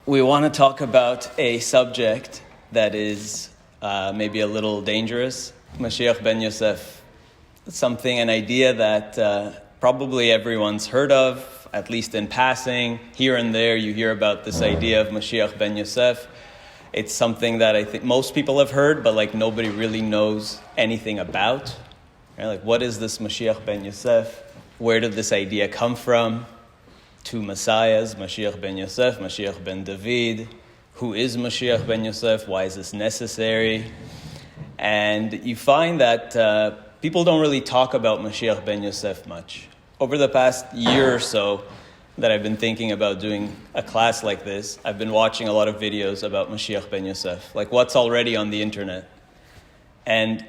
We want to talk about a subject that is maybe a little dangerous, Mashiach ben Yosef. Something, an idea that probably everyone's heard of, at least in passing. Here and there you hear about this idea of Mashiach ben Yosef. It's something that I think most people have heard, but nobody really knows anything about. Right? What is this Mashiach ben Yosef? Where did this idea come from? Two messiahs, Mashiach ben Yosef, Mashiach ben David. Who is Mashiach ben Yosef? Why is this necessary? And you find that people don't really talk about Mashiach ben Yosef much. Over the past year or so that I've been thinking about doing a class like this, I've been watching a lot of videos about Mashiach ben Yosef, like what's already on the internet. And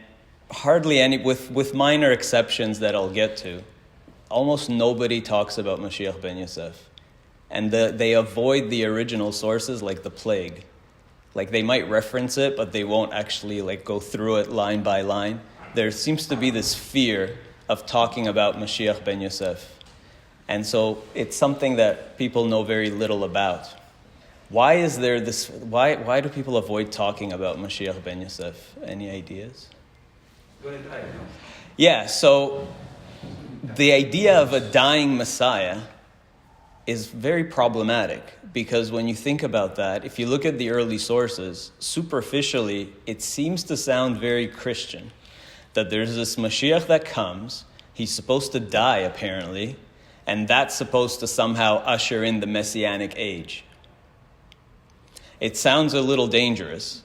hardly any, with minor exceptions that I'll get to, almost nobody talks about Mashiach ben Yosef. And they avoid the original sources like the plague. Like they might reference it, but they won't actually go through it line by line. There seems to be this fear of talking about Mashiach ben Yosef. And so it's something that people know very little about. Why is there this? Why do people avoid talking about Mashiach ben Yosef? Any ideas? Yeah, so the idea of a dying Messiah is very problematic because when you think about that, if you look at the early sources, superficially, it seems to sound very Christian. That there's this Mashiach that comes, he's supposed to die apparently, and that's supposed to somehow usher in the messianic age. It sounds a little dangerous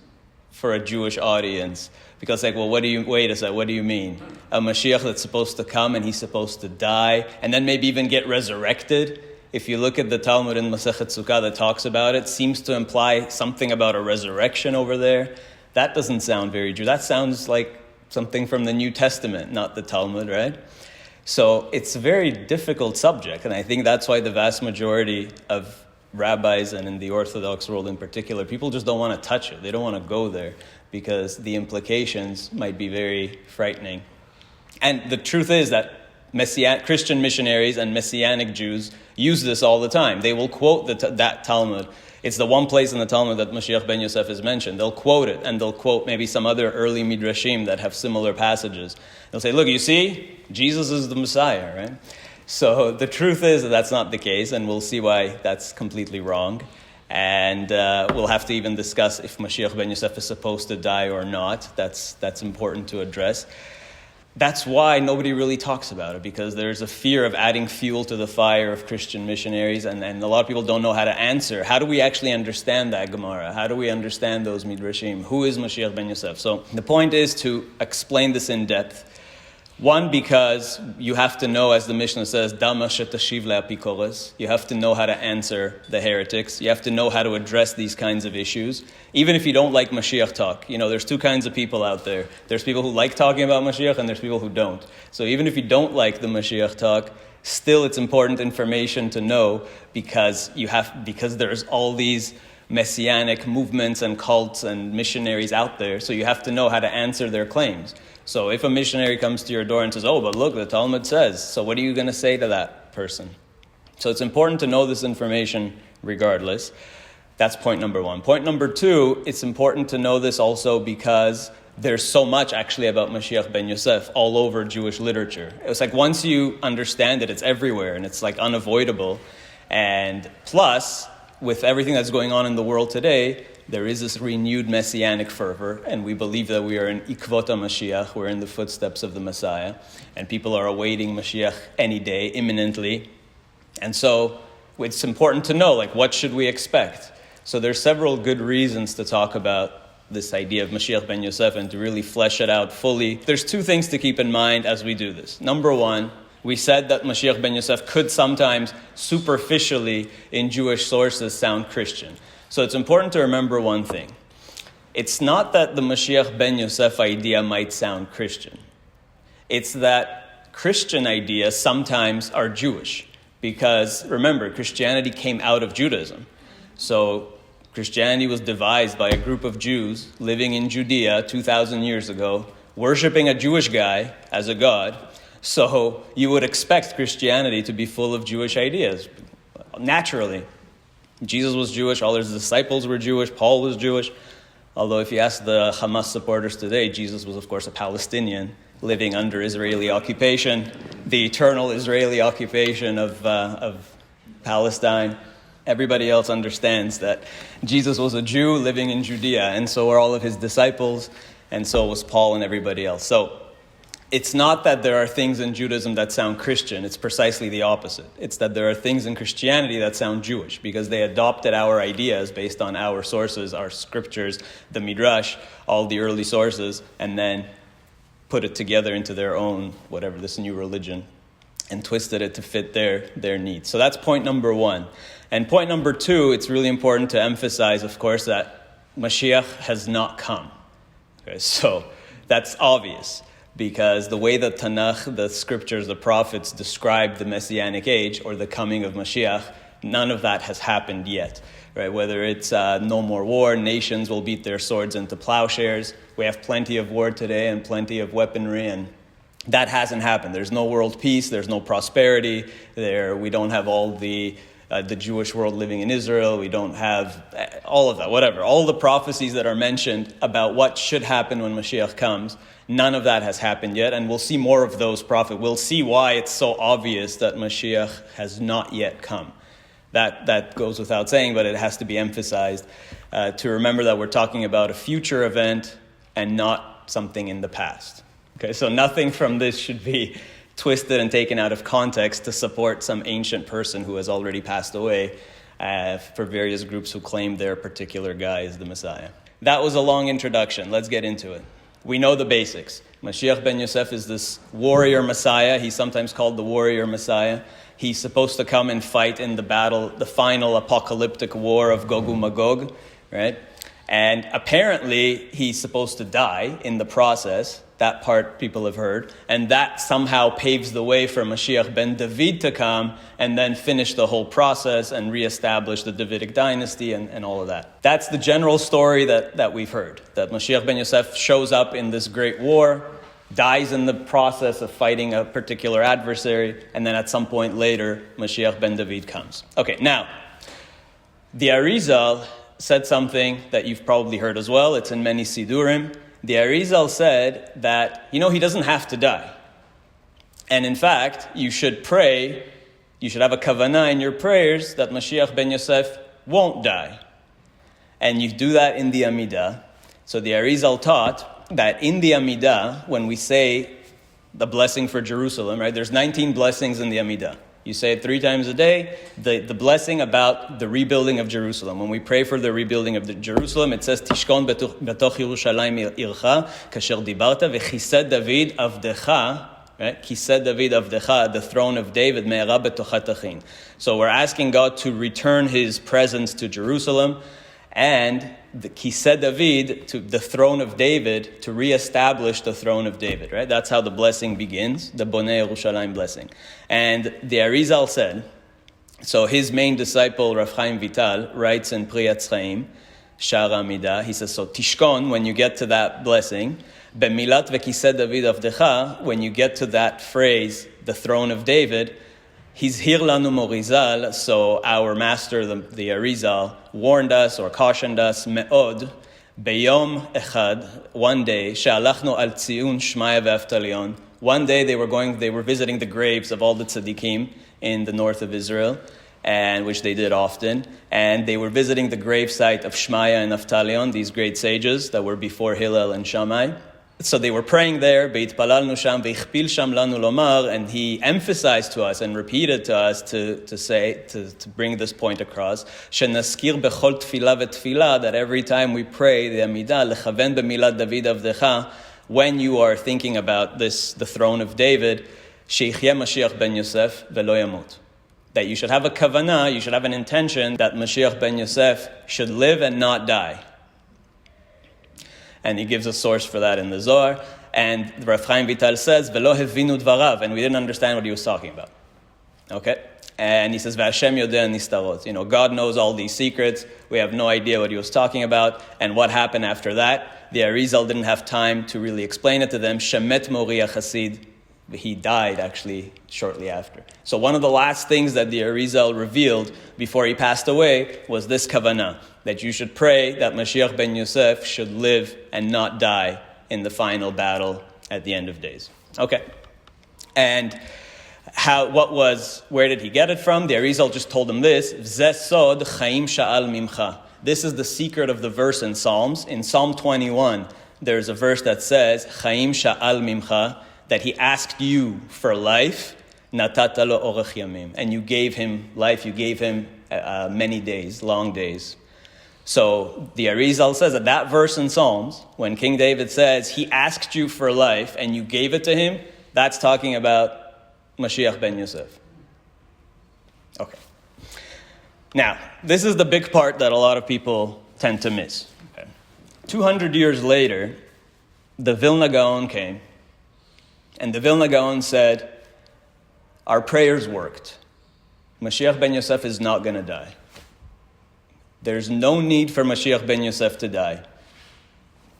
for a Jewish audience because wait a second, what do you mean? A Mashiach that's supposed to come and he's supposed to die and then maybe even get resurrected? If you look at the Talmud in Masechet Sukkah that talks about it, seems to imply something about a resurrection over there. That doesn't sound very Jewish. That sounds like something from the New Testament, not the Talmud, right? So it's a very difficult subject, and I think that's why the vast majority of rabbis, and in the Orthodox world in particular, people just don't want to touch it. They don't want to go there because the implications might be very frightening. And the truth is that Christian missionaries and Messianic Jews use this all the time. They will quote that Talmud. It's the one place in the Talmud that Mashiach ben Yosef is mentioned. They'll quote it, and they'll quote maybe some other early Midrashim that have similar passages. They'll say, look, you see, Jesus is the Messiah, right? So the truth is that that's not the case, and we'll see why that's completely wrong. And we'll have to even discuss if Mashiach ben Yosef is supposed to die or not. That's important to address. That's why nobody really talks about it, because there's a fear of adding fuel to the fire of Christian missionaries, and a lot of people don't know how to answer. How do we actually understand that Gemara? How do we understand those Midrashim? Who is Mashiach ben Yosef? So the point is to explain this in depth. One, because you have to know, as the Mishnah says, Dama shetashiv le'apikoros. You have to know how to answer the heretics. You have to know how to address these kinds of issues. Even if you don't like Mashiach talk. There's two kinds of people out there. There's people who like talking about Mashiach, and there's people who don't. So even if you don't like the Mashiach talk, still it's important information to know because there's all these messianic movements and cults and missionaries out there. So you have to know how to answer their claims. So if a missionary comes to your door and says, oh, but look, the Talmud says, so what are you going to say to that person? So it's important to know this information regardless. That's point number one. Point number two, it's important to know this also because there's so much actually about Mashiach ben Yosef all over Jewish literature. It's like once you understand it, it's everywhere and it's unavoidable. And plus, with everything that's going on in the world today, there is this renewed messianic fervor, and we believe that we are in Ikvot Mashiach, we're in the footsteps of the Messiah, and people are awaiting Mashiach any day, imminently. And so it's important to know, what should we expect? So there's several good reasons to talk about this idea of Mashiach ben Yosef and to really flesh it out fully. There's two things to keep in mind as we do this. Number one, we said that Mashiach ben Yosef could sometimes superficially in Jewish sources sound Christian. So it's important to remember one thing. It's not that the Mashiach ben Yosef idea might sound Christian. It's that Christian ideas sometimes are Jewish. Because remember, Christianity came out of Judaism. So Christianity was devised by a group of Jews living in Judea 2,000 years ago, worshiping a Jewish guy as a god. So you would expect Christianity to be full of Jewish ideas, naturally. Jesus was Jewish, all his disciples were Jewish, Paul was Jewish. Although if you ask the Hamas supporters today, Jesus was, of course, a Palestinian living under Israeli occupation, the eternal Israeli occupation of Palestine. Everybody else understands that Jesus was a Jew living in Judea, and so were all of his disciples, and so was Paul and everybody else. So it's not that there are things in Judaism that sound Christian. It's precisely the opposite. It's that there are things in Christianity that sound Jewish because they adopted our ideas based on our sources, our scriptures, the Midrash, all the early sources, and then put it together into their own, whatever, this new religion, and twisted it to fit their needs. So that's point number one. And point number two, it's really important to emphasize, of course, that Mashiach has not come. Okay, so that's obvious, because the way that Tanakh, the scriptures, the prophets describe the messianic age or the coming of Mashiach, none of that has happened yet. Right? Whether it's no more war, nations will beat their swords into plowshares. We have plenty of war today and plenty of weaponry, and that hasn't happened. There's no world peace. There's no prosperity. We don't have all the Jewish world living in Israel. We don't have all of that, whatever. All the prophecies that are mentioned about what should happen when Mashiach comes, none of that has happened yet, and we'll see more of those prophets. We'll see why it's so obvious that Mashiach has not yet come. That goes without saying, but it has to be emphasized to remember that we're talking about a future event and not something in the past. Okay, so nothing from this should be twisted and taken out of context to support some ancient person who has already passed away for various groups who claim their particular guy is the Messiah. That was a long introduction. Let's get into it. We know the basics. Mashiach ben Yosef is this warrior Messiah. He's sometimes called the warrior Messiah. He's supposed to come and fight in the battle, the final apocalyptic war of Gog and Magog, right? And apparently he's supposed to die in the process. That part people have heard. And that somehow paves the way for Mashiach ben David to come and then finish the whole process and reestablish the Davidic dynasty and all of that. That's the general story that we've heard. That Mashiach ben Yosef shows up in this great war, dies in the process of fighting a particular adversary, and then at some point later, Mashiach ben David comes. Okay, now, the Arizal said something that you've probably heard as well. It's in many Sidurim. The Arizal said that, he doesn't have to die. And in fact, you should pray, you should have a kavanah in your prayers that Mashiach ben Yosef won't die. And you do that in the Amidah. So the Arizal taught that in the Amidah, when we say the blessing for Jerusalem, right, there's 19 blessings in the Amidah. You say it 3 times a day, the blessing about the rebuilding of Jerusalem. When we pray for the rebuilding of Jerusalem, it says, Tishkon betoch Yerushalayim ircha, kasher dibarta, v'chised David avdecha, right? Kised David avdecha, the throne of David, me'era betochat achin. So we're asking God to return his presence to Jerusalem, and the Kised David, to the throne of David, to reestablish the throne of David, right? That's how the blessing begins, the Bonei Yerushalayim blessing. And the Arizal said, so his main disciple, Rav Chaim Vital, writes in Pri Etz Chaim, Shar Amidah, he says, so Tishkon, when you get to that blessing, Bemilat v'Kised David avdecha, when you get to that phrase, the throne of David, Hizhir lanu morizal, so our master, the Arizal, warned us or cautioned us, me'od, beyom echad, one day, she'alachnu al tziun shmaya ve'aftalion. One day they were visiting the graves of all the tzaddikim in the north of Israel, and which they did often, and they were visiting the gravesite of Shmaya and Aftalion, these great sages that were before Hillel and Shammai. So they were praying there, Beitpalalnu sham veichpil sham lanu lomar, and he emphasized to us and repeated to us to bring this point across, shenaskir bechol tefila v'tefila, that every time we pray the Amidah, lechaven b'milat David avdecha, when you are thinking about this, the throne of David, sheichye Mashiach ben Yosef velo yamut, that you should have a kavanah, you should have an intention that Mashiach ben Yosef should live and not die. And he gives a source for that in the Zohar. And Rav Chaim Vital says, "Velo hevinu dvarav," and we didn't understand what he was talking about. Okay, and he says, "V'Hashem yodeh nistarot." God knows all these secrets. We have no idea what he was talking about, and what happened after that. The Arizal didn't have time to really explain it to them. Shemet mori hasid, He died actually shortly after. So one of the last things that the Arizal revealed before he passed away was this kavanah, that you should pray that Mashiach ben Yosef should live and not die in the final battle at the end of days. Okay. And where did he get it from? The Arizal just told him this, V'zeh sod chaim sha'al mimcha. This is the secret of the verse in Psalms. In Psalm 21, there's a verse that says, chaim sha'al mimcha, that he asked you for life, natata lo orech yamim, and you gave him life, you gave him many days, long days. So the Arizal says that verse in Psalms, when King David says he asked you for life and you gave it to him, that's talking about Mashiach ben Yosef. Okay. Now, this is the big part that a lot of people tend to miss. Okay. 200 years later, the Vilna Gaon came, and the Vilna Gaon said, our prayers worked. Mashiach ben Yosef is not going to die. There's no need for Mashiach ben Yosef to die.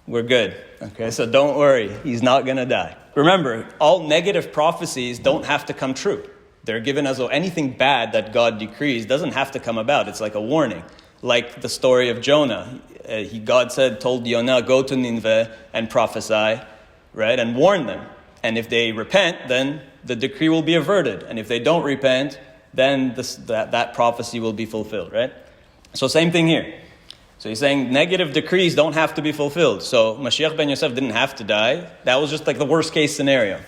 We're good. Okay, so don't worry. He's not going to die. Remember, all negative prophecies don't have to come true. They're given as though anything bad that God decrees doesn't have to come about. It's like a warning. Like the story of Jonah. God told Jonah, go to Nineveh and prophesy, right? And warn them. And if they repent, then the decree will be averted. And if they don't repent, then that prophecy will be fulfilled, right? So same thing here. So he's saying negative decrees don't have to be fulfilled. So Mashiach ben Yosef didn't have to die. That was just like the worst case scenario.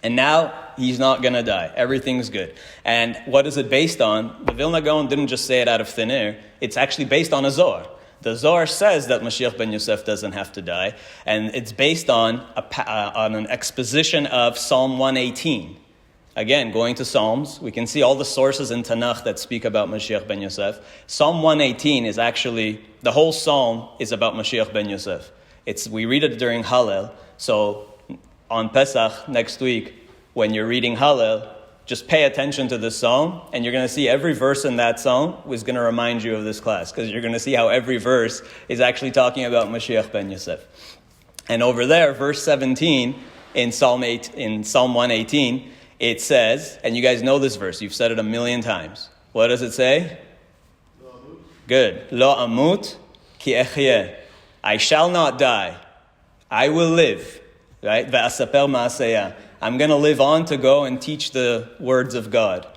And now he's not going to die. Everything's good. And what is it based on? The Vilna Gaon didn't just say it out of thin air. It's actually based on a Zohar. The Zohar says that Mashiach ben Yosef doesn't have to die, and it's based on an exposition of Psalm 118. Again, going to Psalms, we can see all the sources in Tanakh that speak about Mashiach ben Yosef. Psalm 118 is actually, the whole psalm is about Mashiach ben Yosef. We read it during Hallel, so on Pesach next week, when you're reading Hallel, just pay attention to this psalm, and you're going to see every verse in that psalm is going to remind you of this class, because you're going to see how every verse is actually talking about Mashiach ben Yosef. And over there, verse 17 in Psalm 118, it says, and you guys know this verse, you've said it a million times. What does it say? Good. Lo amut ki echyeh. I shall not die. I will live. Right? Ve'asaper ma'aseyah. I'm going to live on to go and teach the words of God.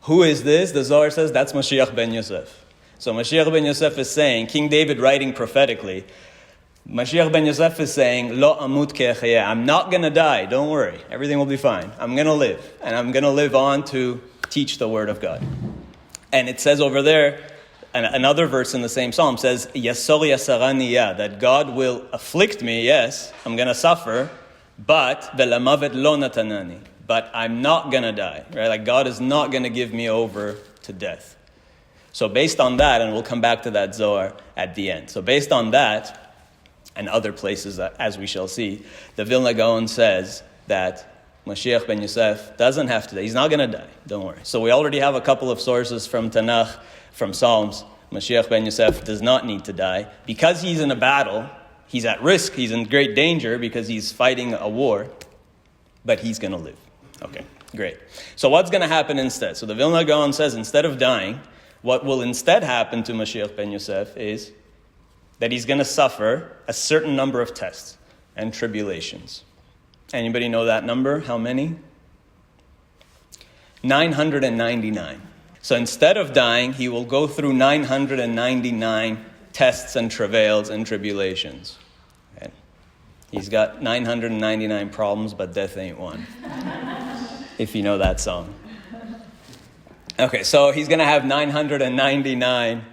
Who is this? The Zohar says that's Mashiach ben Yosef. So Mashiach ben Yosef is saying, King David writing prophetically, Mashiach ben Yosef is saying, Lo amut ke'echayeh. I'm not going to die. Don't worry. Everything will be fine. I'm going to live. And I'm going to live on to teach the word of God. And it says over there, another verse in the same psalm says, Yasor yasarani ya, that God will afflict me, yes, I'm going to suffer, but velamavet lo natanani, but I'm not going to die, right? Like God is not going to give me over to death. So based on that, and we'll come back to that Zohar at the end. So based on that, and other places, as we shall see, the Vilna Gaon says that Mashiach ben Yosef doesn't have to die. He's not going to die. Don't worry. So we already have a couple of sources from Tanakh, from Psalms. Mashiach ben Yosef does not need to die. Because he's in a battle, he's at risk, he's in great danger because he's fighting a war, but he's going to live. Okay, great. So what's going to happen instead? So the Vilna Gaon says instead of dying, what will instead happen to Mashiach ben Yosef is that he's going to suffer a certain number of tests and tribulations. Anybody know that number? How many? 999. So instead of dying, he will go through 999 tests and travails and tribulations. Okay. He's got 999 problems, but death ain't one. If you know that song. Okay, so he's going to have 999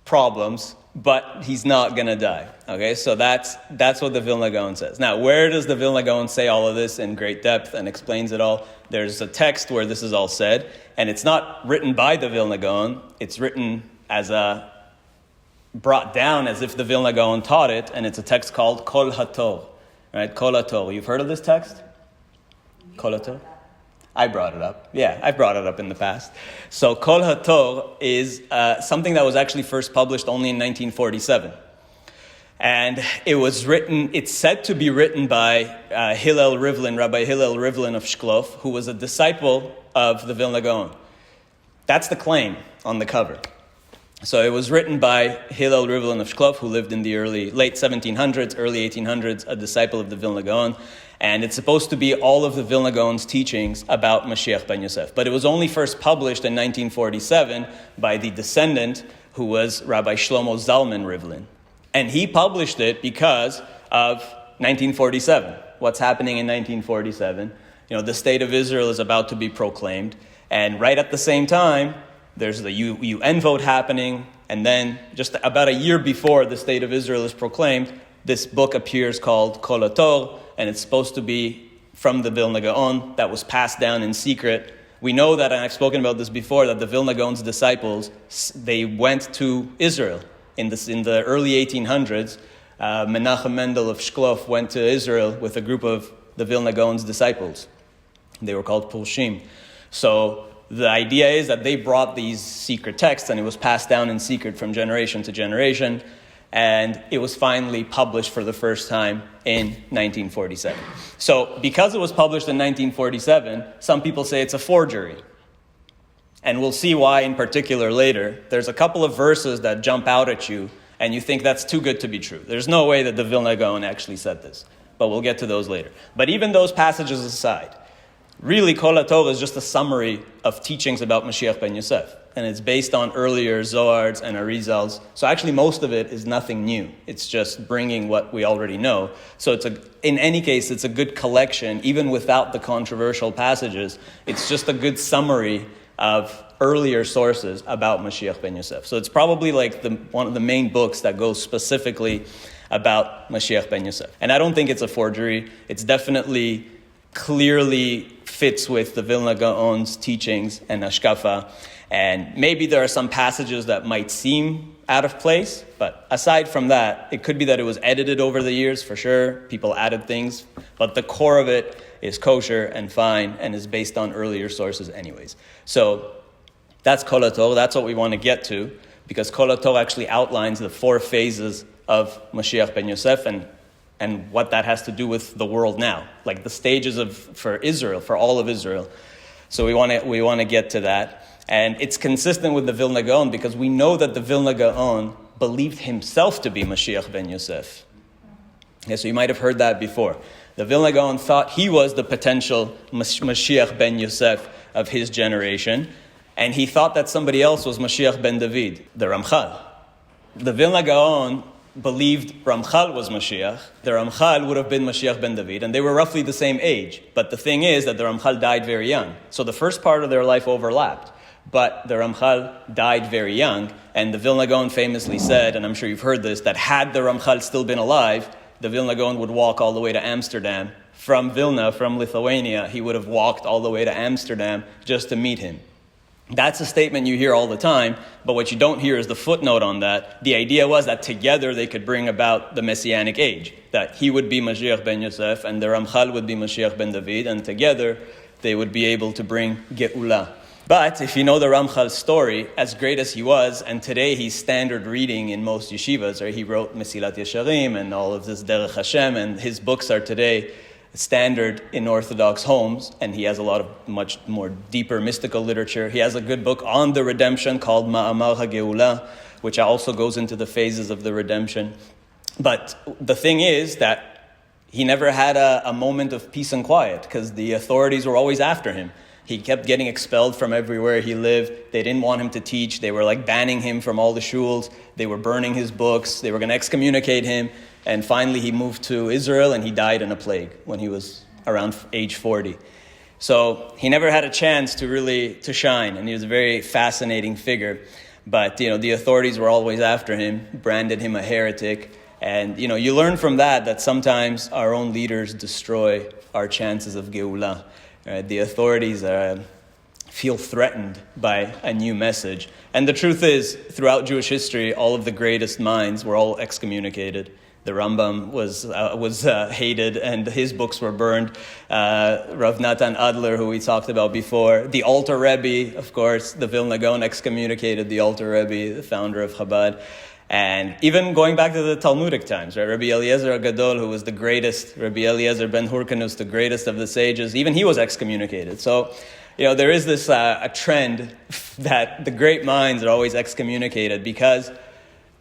problems, but he's not going to die. Okay, so that's what the Vilna Gaon says. Now, where does the Vilna Gaon say all of this in great depth and explains it all? There's a text where this is all said, and it's not written by the Vilna Gaon. It's written brought down as if the Vilna Gaon taught it, and it's a text called Kol Hator. Right, Kol Hator. You've heard of this text? Kol Hator? I brought it up. Yeah, I've brought it up in the past. So Kol Hator is something that was actually first published only in 1947. And it's said to be written by Rabbi Hillel Rivlin of Shklov, who was a disciple of the Vilna Gaon. That's the claim on the cover. So it was written by Hillel Rivlin of Shklov, who lived in the late 1700s, early 1800s, a disciple of the Vilna Gaon. And it's supposed to be all of the Vilna Gaon's teachings about Mashiach ben Yosef. But it was only first published in 1947 by the descendant, who was Rabbi Shlomo Zalman Rivlin. And he published it because of 1947. What's happening in 1947? The state of Israel is about to be proclaimed. And right at the same time, there's the UN vote happening. And then just about a year before the state of Israel is proclaimed, this book appears called Kol Hator, and it's supposed to be from the Vilna Gaon that was passed down in secret. We know that, and I've spoken about this before, that the Vilna Gaon's disciples, they went to Israel. In the early 1800s, Menachem Mendel of Shklov went to Israel with a group of the Vilna Gaon's disciples. They were called Pulshim. So the idea is that they brought these secret texts, and it was passed down in secret from generation to generation, and it was finally published for the first time in 1947. So because it was published in 1947, some people say it's a forgery. And we'll see why in particular later. There's a couple of verses that jump out at you, and you think that's too good to be true. There's no way that the Vilna Gaon actually said this. But we'll get to those later. But even those passages aside, really Kol Hator is just a summary of teachings about Mashiach ben Yosef. And it's based on earlier Zohars and Arizals. So actually most of it is nothing new. It's just bringing what we already know. So in any case, it's a good collection, even without the controversial passages. It's just a good summary of earlier sources about Mashiach ben Yosef. So it's probably like one of the main books that goes specifically about Mashiach ben Yosef. And I don't think it's a forgery. It's definitely clearly fits with the Vilna Gaon's teachings and Hashkafa. And maybe there are some passages that might seem out of place, but aside from that, it could be that it was edited over the years, for sure. People added things, but the core of it is kosher and fine and is based on earlier sources anyways. So that's Kol Hator. That's what we want to get to, because Kol Hator actually outlines the 4 phases of Mashiach ben Yosef and what that has to do with the world now, like the stages for Israel, for all of Israel. So we want to get to that. And it's consistent with the Vilna Gaon because we know that the Vilna Gaon believed himself to be Mashiach ben Yosef. Okay, so you might have heard that before. The Vilna Gaon thought he was the potential Mashiach ben Yosef of his generation, and he thought that somebody else was Mashiach ben David, the Ramchal. The Vilna Gaon believed Ramchal was Mashiach. The Ramchal would have been Mashiach ben David, and they were roughly the same age. But the thing is that the Ramchal died very young. So the first part of their life overlapped. But the Ramchal died very young, and the Vilna Gaon famously said, and I'm sure you've heard this, that had the Ramchal still been alive, the Vilna Gaon would walk all the way to Amsterdam. From Vilna, from Lithuania, he would have walked all the way to Amsterdam just to meet him. That's a statement you hear all the time, but what you don't hear is the footnote on that. The idea was that together they could bring about the messianic age, that he would be Mashiach ben Yosef and the Ramchal would be Mashiach ben David, and together they would be able to bring Geula. But if you know the Ramchal's story, as great as he was, and today he's standard reading in most yeshivas, or he wrote Mesilat Yesharim and all of this Derech Hashem, and his books are today standard in Orthodox homes, and he has a lot of much more deeper mystical literature. He has a good book on the redemption called Ma'amar HaGeula, which also goes into the phases of the redemption. But the thing is that he never had a moment of peace and quiet, because the authorities were always after him. He kept getting expelled from everywhere he lived. They didn't want him to teach. They were like banning him from all the shuls. They were burning his books. They were going to excommunicate him. And finally he moved to Israel and he died in a plague when he was around age 40. So he never had a chance to shine. And he was a very fascinating figure. But, the authorities were always after him, branded him a heretic. And, you learn from that sometimes our own leaders destroy our chances of Geulah. The authorities feel threatened by a new message. And the truth is, throughout Jewish history, all of the greatest minds were all excommunicated. The Rambam was hated, and his books were burned. Rav Natan Adler, who we talked about before. The Alter Rebbe, of course, the Vilna Gaon excommunicated the Alter Rebbe, the founder of Chabad. And even going back to the Talmudic times, right? Rabbi Eliezer Gadol, who was the greatest, Rabbi Eliezer ben Hurkanus, the greatest of the sages, even he was excommunicated. So, there is this a trend that the great minds are always excommunicated because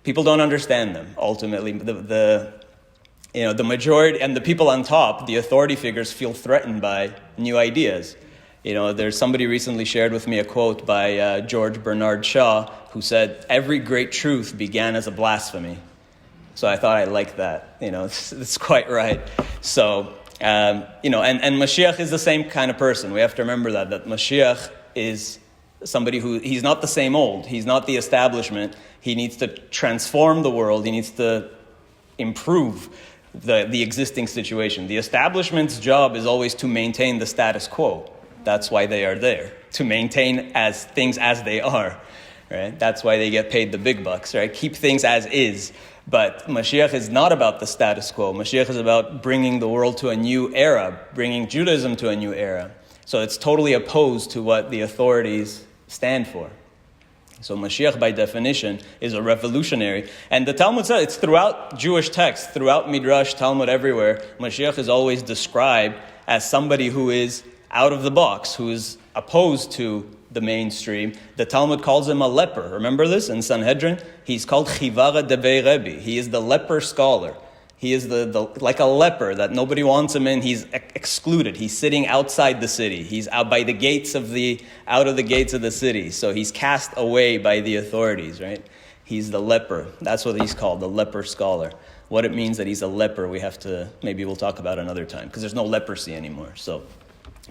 people don't understand them. Ultimately, the majority and the people on top, the authority figures, feel threatened by new ideas. There's somebody recently shared with me a quote by George Bernard Shaw, who said, "Every great truth began as a blasphemy." So I thought I liked that. It's quite right. So, and Mashiach is the same kind of person. We have to remember that Mashiach is somebody he's not the same old. He's not the establishment. He needs to transform the world. He needs to improve the existing situation. The establishment's job is always to maintain the status quo. That's why they are there, to maintain things as they are, right? That's why they get paid the big bucks, right? Keep things as is. But Mashiach is not about the status quo. Mashiach is about bringing the world to a new era, bringing Judaism to a new era. So it's totally opposed to what the authorities stand for. So Mashiach, by definition, is a revolutionary. And the Talmud says, it's throughout Jewish texts, throughout Midrash, Talmud, everywhere, Mashiach is always described as somebody who is out of the box, who is opposed to the mainstream. The Talmud calls him a leper. Remember this in Sanhedrin? He's called Chivara Devei Rebbe. He is the leper scholar. He is like a leper that nobody wants him in. He's excluded. He's sitting outside the city. He's out by the gates out of the gates of the city. So he's cast away by the authorities, right? He's the leper. That's what he's called, the leper scholar. What it means that he's a leper, maybe we'll talk about another time, because there's no leprosy anymore.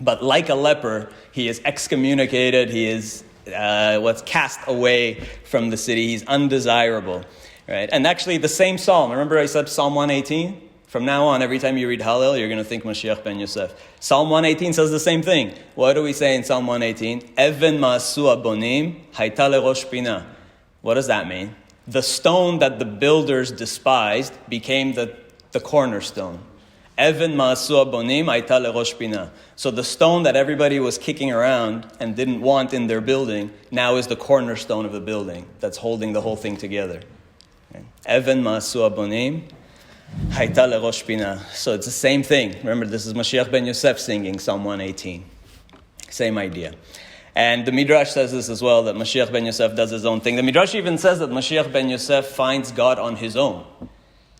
But like a leper, he is excommunicated. He is cast away from the city. He's undesirable, right? And actually, the same psalm. Remember, I said Psalm 118. From now on, every time you read Hallel, you're going to think Mashiach ben Yosef. Psalm 118 says the same thing. What do we say in Psalm 118? Even ma'asu abonim hayta lerosh pina. What does that mean? The stone that the builders despised became the cornerstone. Even ma'asu abonim hayta lerosh pina. So the stone that everybody was kicking around and didn't want in their building now is the cornerstone of the building that's holding the whole thing together. Even ma'asu abonim hayta lerosh pina. So it's the same thing. Remember, this is Mashiach ben Yosef singing Psalm 118. Same idea. And the Midrash says this as well, that Mashiach ben Yosef does his own thing. The Midrash even says that Mashiach ben Yosef finds God on his own.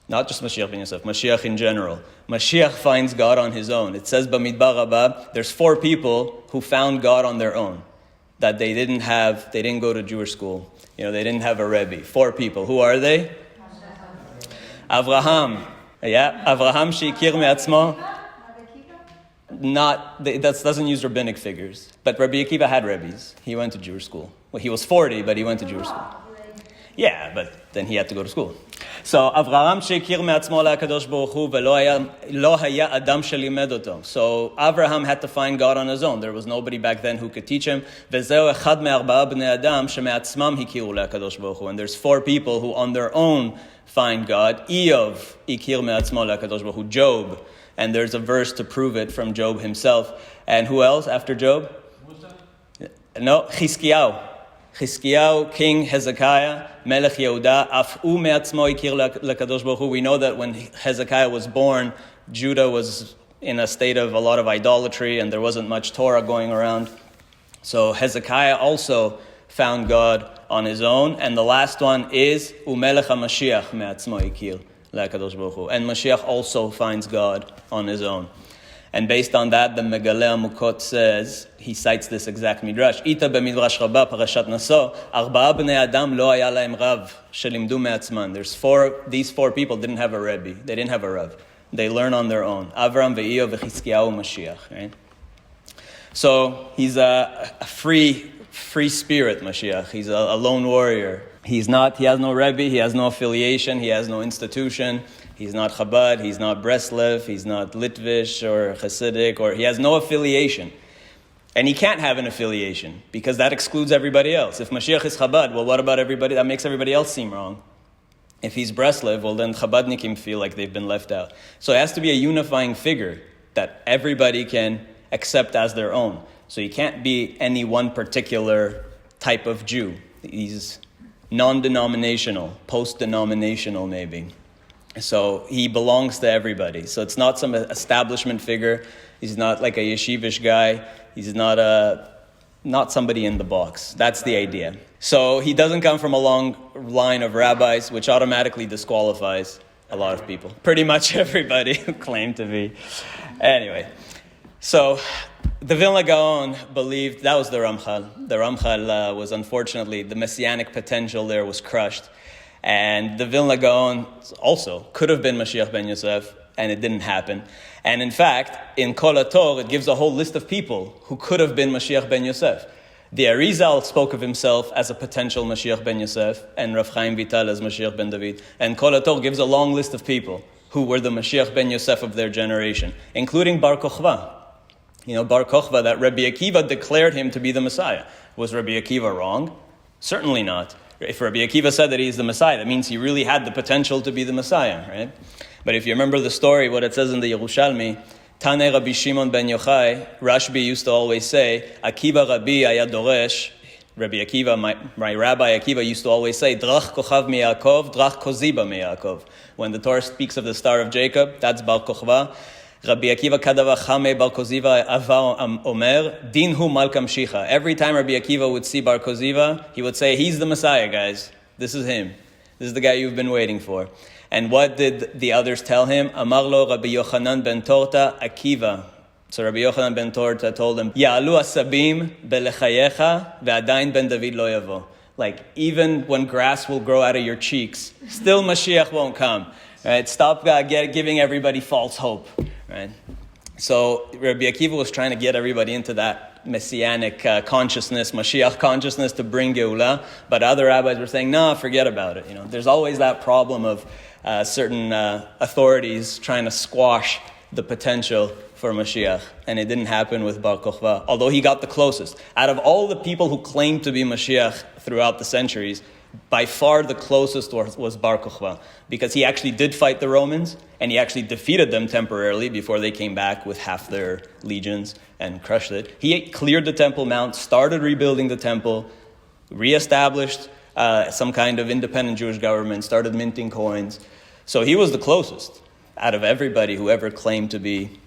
Not just Mashiach ben Yosef, Mashiach in general. Mashiach finds God on his own. It says Bamidbar Rabbah, there's 4 people who found God on their own. That they didn't go to Jewish school. They didn't have a Rebbe. 4 people. Who are they? Avraham. Avraham sheikir me'atzmo. That doesn't use rabbinic figures. But Rabbi Akiva had Rebbes. He went to Jewish school. Well, he was 40, but he went to Jewish school. Yeah, but then he had to go to school. So Avraham sheikir me'atzmo le'akadosh baruch hu ve'lo haya adam shelimed oto. So Avraham had to find God on his own. There was nobody back then who could teach him. Ve'zeu echad me'arba'a bnei adam sheme'atzmam hikiru le'akadosh baruch hu. And there's 4 people who on their own find God. Iyov ikir me'atzmo le'akadosh baruch hu. Job. And there's a verse to prove it from Job himself. And who else after Job? No, Chizkiyahu, King Hezekiah, Melech Yehuda, Af'u me'atzmo ikir le'kadosh baruch hu. We know that when Hezekiah was born, Judah was in a state of a lot of idolatry and there wasn't much Torah going around. So Hezekiah also found God on his own. And the last one is Umelech HaMashiach me'atzmo ikir le'kadosh baruch hu. And Mashiach also finds God on his own. And based on that, the Megaleh Mukot says, he cites this exact Midrash. Ita b'Midrash Rabbah, Parashat Naso, Arba'a b'nei Adam lo haya lahem Rav, shelimdu me'atzman. These 4 people didn't have a Rebbe. They didn't have a Rav. They learn on their own. Avram ve'Iyov ve'Chizkiyahu Mashiach. Right? So he's a free spirit, Mashiach. He's a lone warrior. He has no Rebbe, he has no affiliation, he has no institution. He's not Chabad, he's not Breslev, he's not Litvish or Hasidic, or he has no affiliation. And he can't have an affiliation because that excludes everybody else. If Mashiach is Chabad, well, what about everybody? That makes everybody else seem wrong. If he's Breslev, well, then Chabadnikim feel like they've been left out. So it has to be a unifying figure that everybody can accept as their own. So he can't be any one particular type of Jew. He's non-denominational, post-denominational maybe. So he belongs to everybody. So it's not some establishment figure. He's not like a yeshivish guy. He's not somebody in the box. That's the idea. So he doesn't come from a long line of rabbis, which automatically disqualifies a lot of people. Pretty much everybody who claim to be. Anyway, so the Vilna Gaon believed, that was the Ramchal. The Ramchal was unfortunately, the messianic potential there was crushed. And the Vilna Gaon also could have been Mashiach ben Yosef, and it didn't happen. And in fact, in Kol Hator, it gives a whole list of people who could have been Mashiach ben Yosef. The Arizal spoke of himself as a potential Mashiach ben Yosef, and Rav Chaim Vital as Mashiach ben David. And Kol Hator gives a long list of people who were the Mashiach ben Yosef of their generation, including Bar Kochva. You know, Bar Kochva, that Rabbi Akiva declared him to be the Messiah. Was Rabbi Akiva wrong? Certainly not. If Rabbi Akiva said that he's the Messiah, that means he really had the potential to be the Messiah, right? But if you remember the story, what it says in the Yerushalmi, Tane Rabbi Shimon ben Yochai, Rashbi used to always say, Akiva Rabbi Aya Doresh, Rabbi Akiva, my Rabbi Akiva used to always say, Drach Kochav mi Yaakov, Drach Koziba mi Yaakov. When the Torah speaks of the Star of Jacob, that's Bar Kochva. Rabbi Akiva Kadava Chame Bar Koziva Ava Omer, Dinhu Malkam Shicha. Every time Rabbi Akiva would see Bar Koziva, he would say, he's the Messiah, guys. This is him. This is the guy you've been waiting for. And what did the others tell him? Amar lo Rabbi Yochanan ben Torta Akiva. So Rabbi Yochanan ben Torta told him, Ya'alu asabim belechayecha ve'adayin ben David lo yavo. Like, even when grass will grow out of your cheeks, still Mashiach won't come. Right? Stop giving everybody false hope. Right? So Rabbi Akiva was trying to get everybody into that messianic consciousness, Mashiach consciousness to bring Geulah, but other rabbis were saying, no, forget about it. You know, there's always that problem of certain authorities trying to squash the potential for Mashiach, and it didn't happen with Bar Kochva, although he got the closest. Out of all the people who claimed to be Mashiach throughout the centuries, by far the closest was Bar Kochva, because he actually did fight the Romans, and he actually defeated them temporarily before they came back with half their legions and crushed it. He cleared the Temple Mount, started rebuilding the temple, reestablished some kind of independent Jewish government, started minting coins. So he was the closest out of everybody who ever claimed to be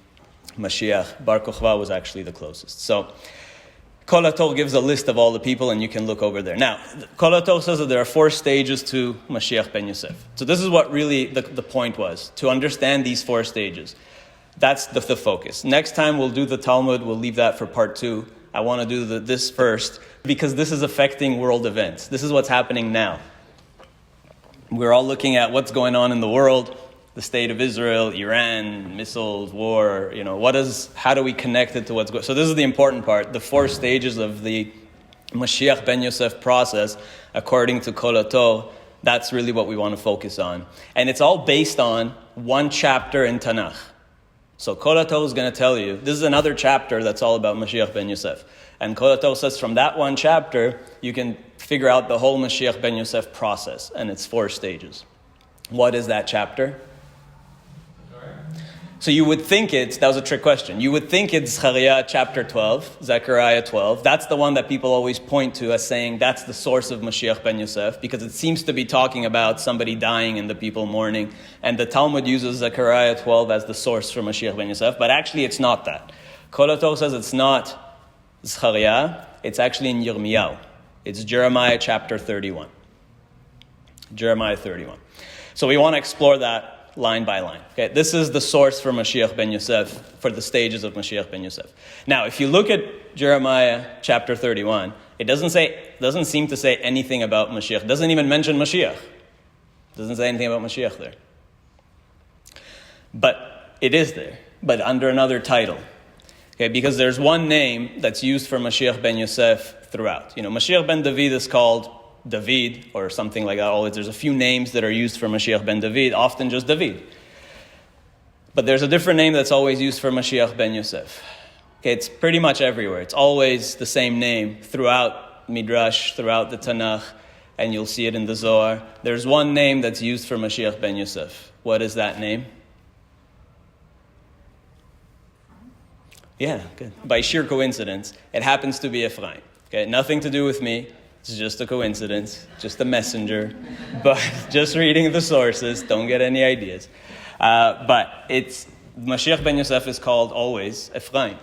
Mashiach. Bar Kochva was actually the closest. So Kol Hator gives a list of all the people, and you can look over there. Now, Kol Hator says that there are 4 stages to Mashiach ben Yosef. So this is what really the point was, to understand these 4 stages. That's the focus. Next time we'll do the Talmud. We'll leave that for part 2. I want to do this first, because this is affecting world events. This is what's happening now. We're all looking at what's going on in the world, the state of Israel, Iran, missiles, war, how do we connect it to what's going on? So this is the important part, the 4 stages of the Mashiach ben Yosef process, according to Kol Hator. That's really what we want to focus on. And it's all based on one chapter in Tanakh. So Kol Hator is going to tell you, this is another chapter that's all about Mashiach ben Yosef. And Kol Hator says from that one chapter, you can figure out the whole Mashiach ben Yosef process, and it's 4 stages. What is that chapter? So you would think that was a trick question. You would think it's Zechariah chapter 12, Zechariah 12. That's the one that people always point to as saying that's the source of Mashiach ben Yosef, because it seems to be talking about somebody dying and the people mourning. And the Talmud uses Zechariah 12 as the source for Mashiach ben Yosef, but actually it's not that. Kol Hator says it's not Zechariah, it's actually in Yirmiyahu. It's Jeremiah chapter 31. Jeremiah 31. So we want to explore that line by line. Okay, this is the source for Mashiach ben Yosef, for the stages of Mashiach ben Yosef. Now, if you look at Jeremiah chapter 31, it doesn't seem to say anything about Mashiach. It doesn't even mention Mashiach. It doesn't say anything about Mashiach there. But it is there, but under another title. Okay, because there's one name that's used for Mashiach ben Yosef throughout. Mashiach ben David is called David, or something like that. Always, there's a few names that are used for Mashiach ben David, often just David. But there's a different name that's always used for Mashiach ben Yosef. Okay, it's pretty much everywhere. It's always the same name throughout Midrash, throughout the Tanakh, and you'll see it in the Zohar. There's one name that's used for Mashiach ben Yosef. What is that name? Yeah, good. By sheer coincidence, it happens to be Ephraim. Okay, nothing to do with me. It's just a coincidence, just a messenger. But just reading the sources, don't get any ideas. But Mashiach ben Yosef is called always Ephraim.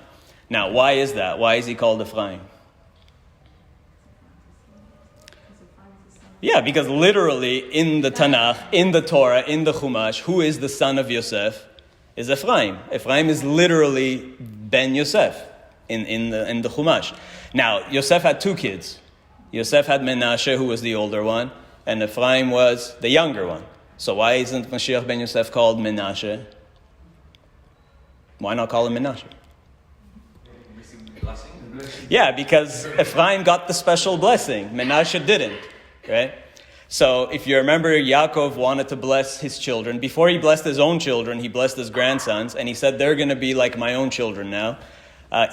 Now, why is that? Why is he called Ephraim? Yeah, because literally in the Tanakh, in the Torah, in the Chumash, who is the son of Yosef? Is Ephraim. Ephraim is literally ben Yosef in the Chumash. Now, Yosef had two kids. Yosef had Menashe, who was the older one, and Ephraim was the younger one. So why isn't Mashiach ben Yosef called Menashe? Why not call him Menashe? Yeah, because Ephraim got the special blessing. Menashe didn't. Right? So if you remember, Yaakov wanted to bless his children. Before he blessed his own children, he blessed his grandsons. And he said, they're going to be like my own children now,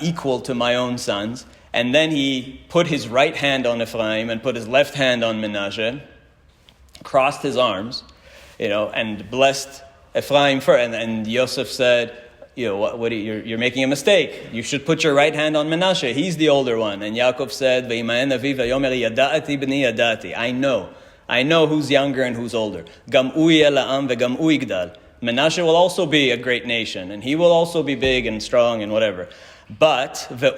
equal to my own sons. And then he put his right hand on Ephraim and put his left hand on Menashe, crossed his arms, and blessed Ephraim first. And Yosef said, you're making a mistake. You should put your right hand on Menashe. He's the older one. And Yaakov said, I know who's younger and who's older. Menashe will also be a great nation, and he will also be big and strong and whatever. But the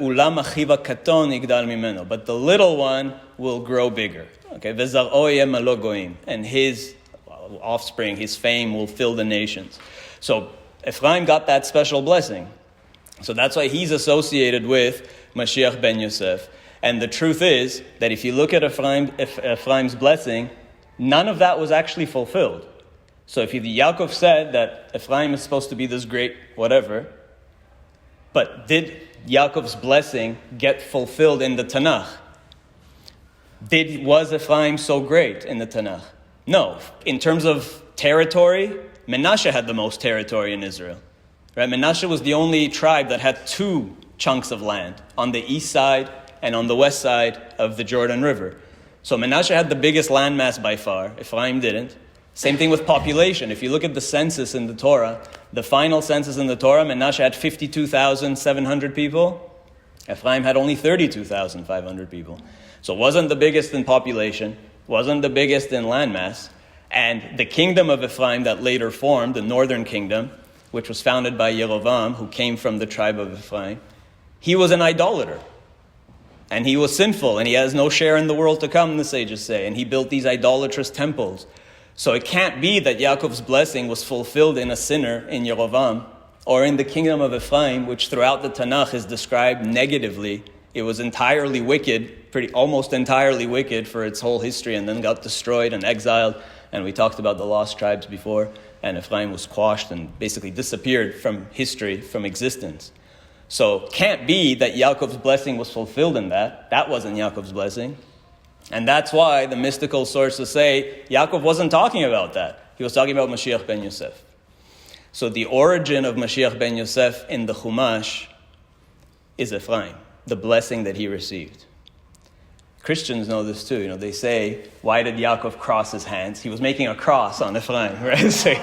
little one will grow bigger. Okay, and his offspring, his fame will fill the nations. So Ephraim got that special blessing. So that's why he's associated with Mashiach ben Yosef. And the truth is that if you look at Ephraim's blessing, none of that was actually fulfilled. So if Yaakov said that Ephraim is supposed to be this great whatever, but did Yaakov's blessing get fulfilled in the Tanakh? Was Ephraim so great in the Tanakh? No. In terms of territory, Menashe had the most territory in Israel. Right? Menashe was the only tribe that had two chunks of land, on the east side and on the west side of the Jordan River. So Menashe had the biggest landmass by far. Ephraim didn't. Same thing with population. If you look at the census in the Torah, the final census in the Torah, Menashe had 52,700 people. Ephraim had only 32,500 people. So it wasn't the biggest in population, wasn't the biggest in landmass. And the kingdom of Ephraim that later formed, the northern kingdom, which was founded by Yerovam, who came from the tribe of Ephraim, he was an idolater. And he was sinful, and he has no share in the world to come, the sages say. And he built these idolatrous temples. So it can't be that Yaakov's blessing was fulfilled in a sinner, in Yerovam, or in the kingdom of Ephraim, which throughout the Tanakh is described negatively. It was entirely wicked, almost entirely wicked for its whole history, and then got destroyed and exiled. And we talked about the lost tribes before, and Ephraim was quashed and basically disappeared from history, from existence. So can't be that Yaakov's blessing was fulfilled in that. That wasn't Yaakov's blessing. And that's why the mystical sources say Yaakov wasn't talking about that. He was talking about Mashiach ben Yosef. So the origin of Mashiach ben Yosef in the Chumash is Ephraim, the blessing that he received. Christians know this too. They say, why did Yaakov cross his hands? He was making a cross on Ephraim, right? So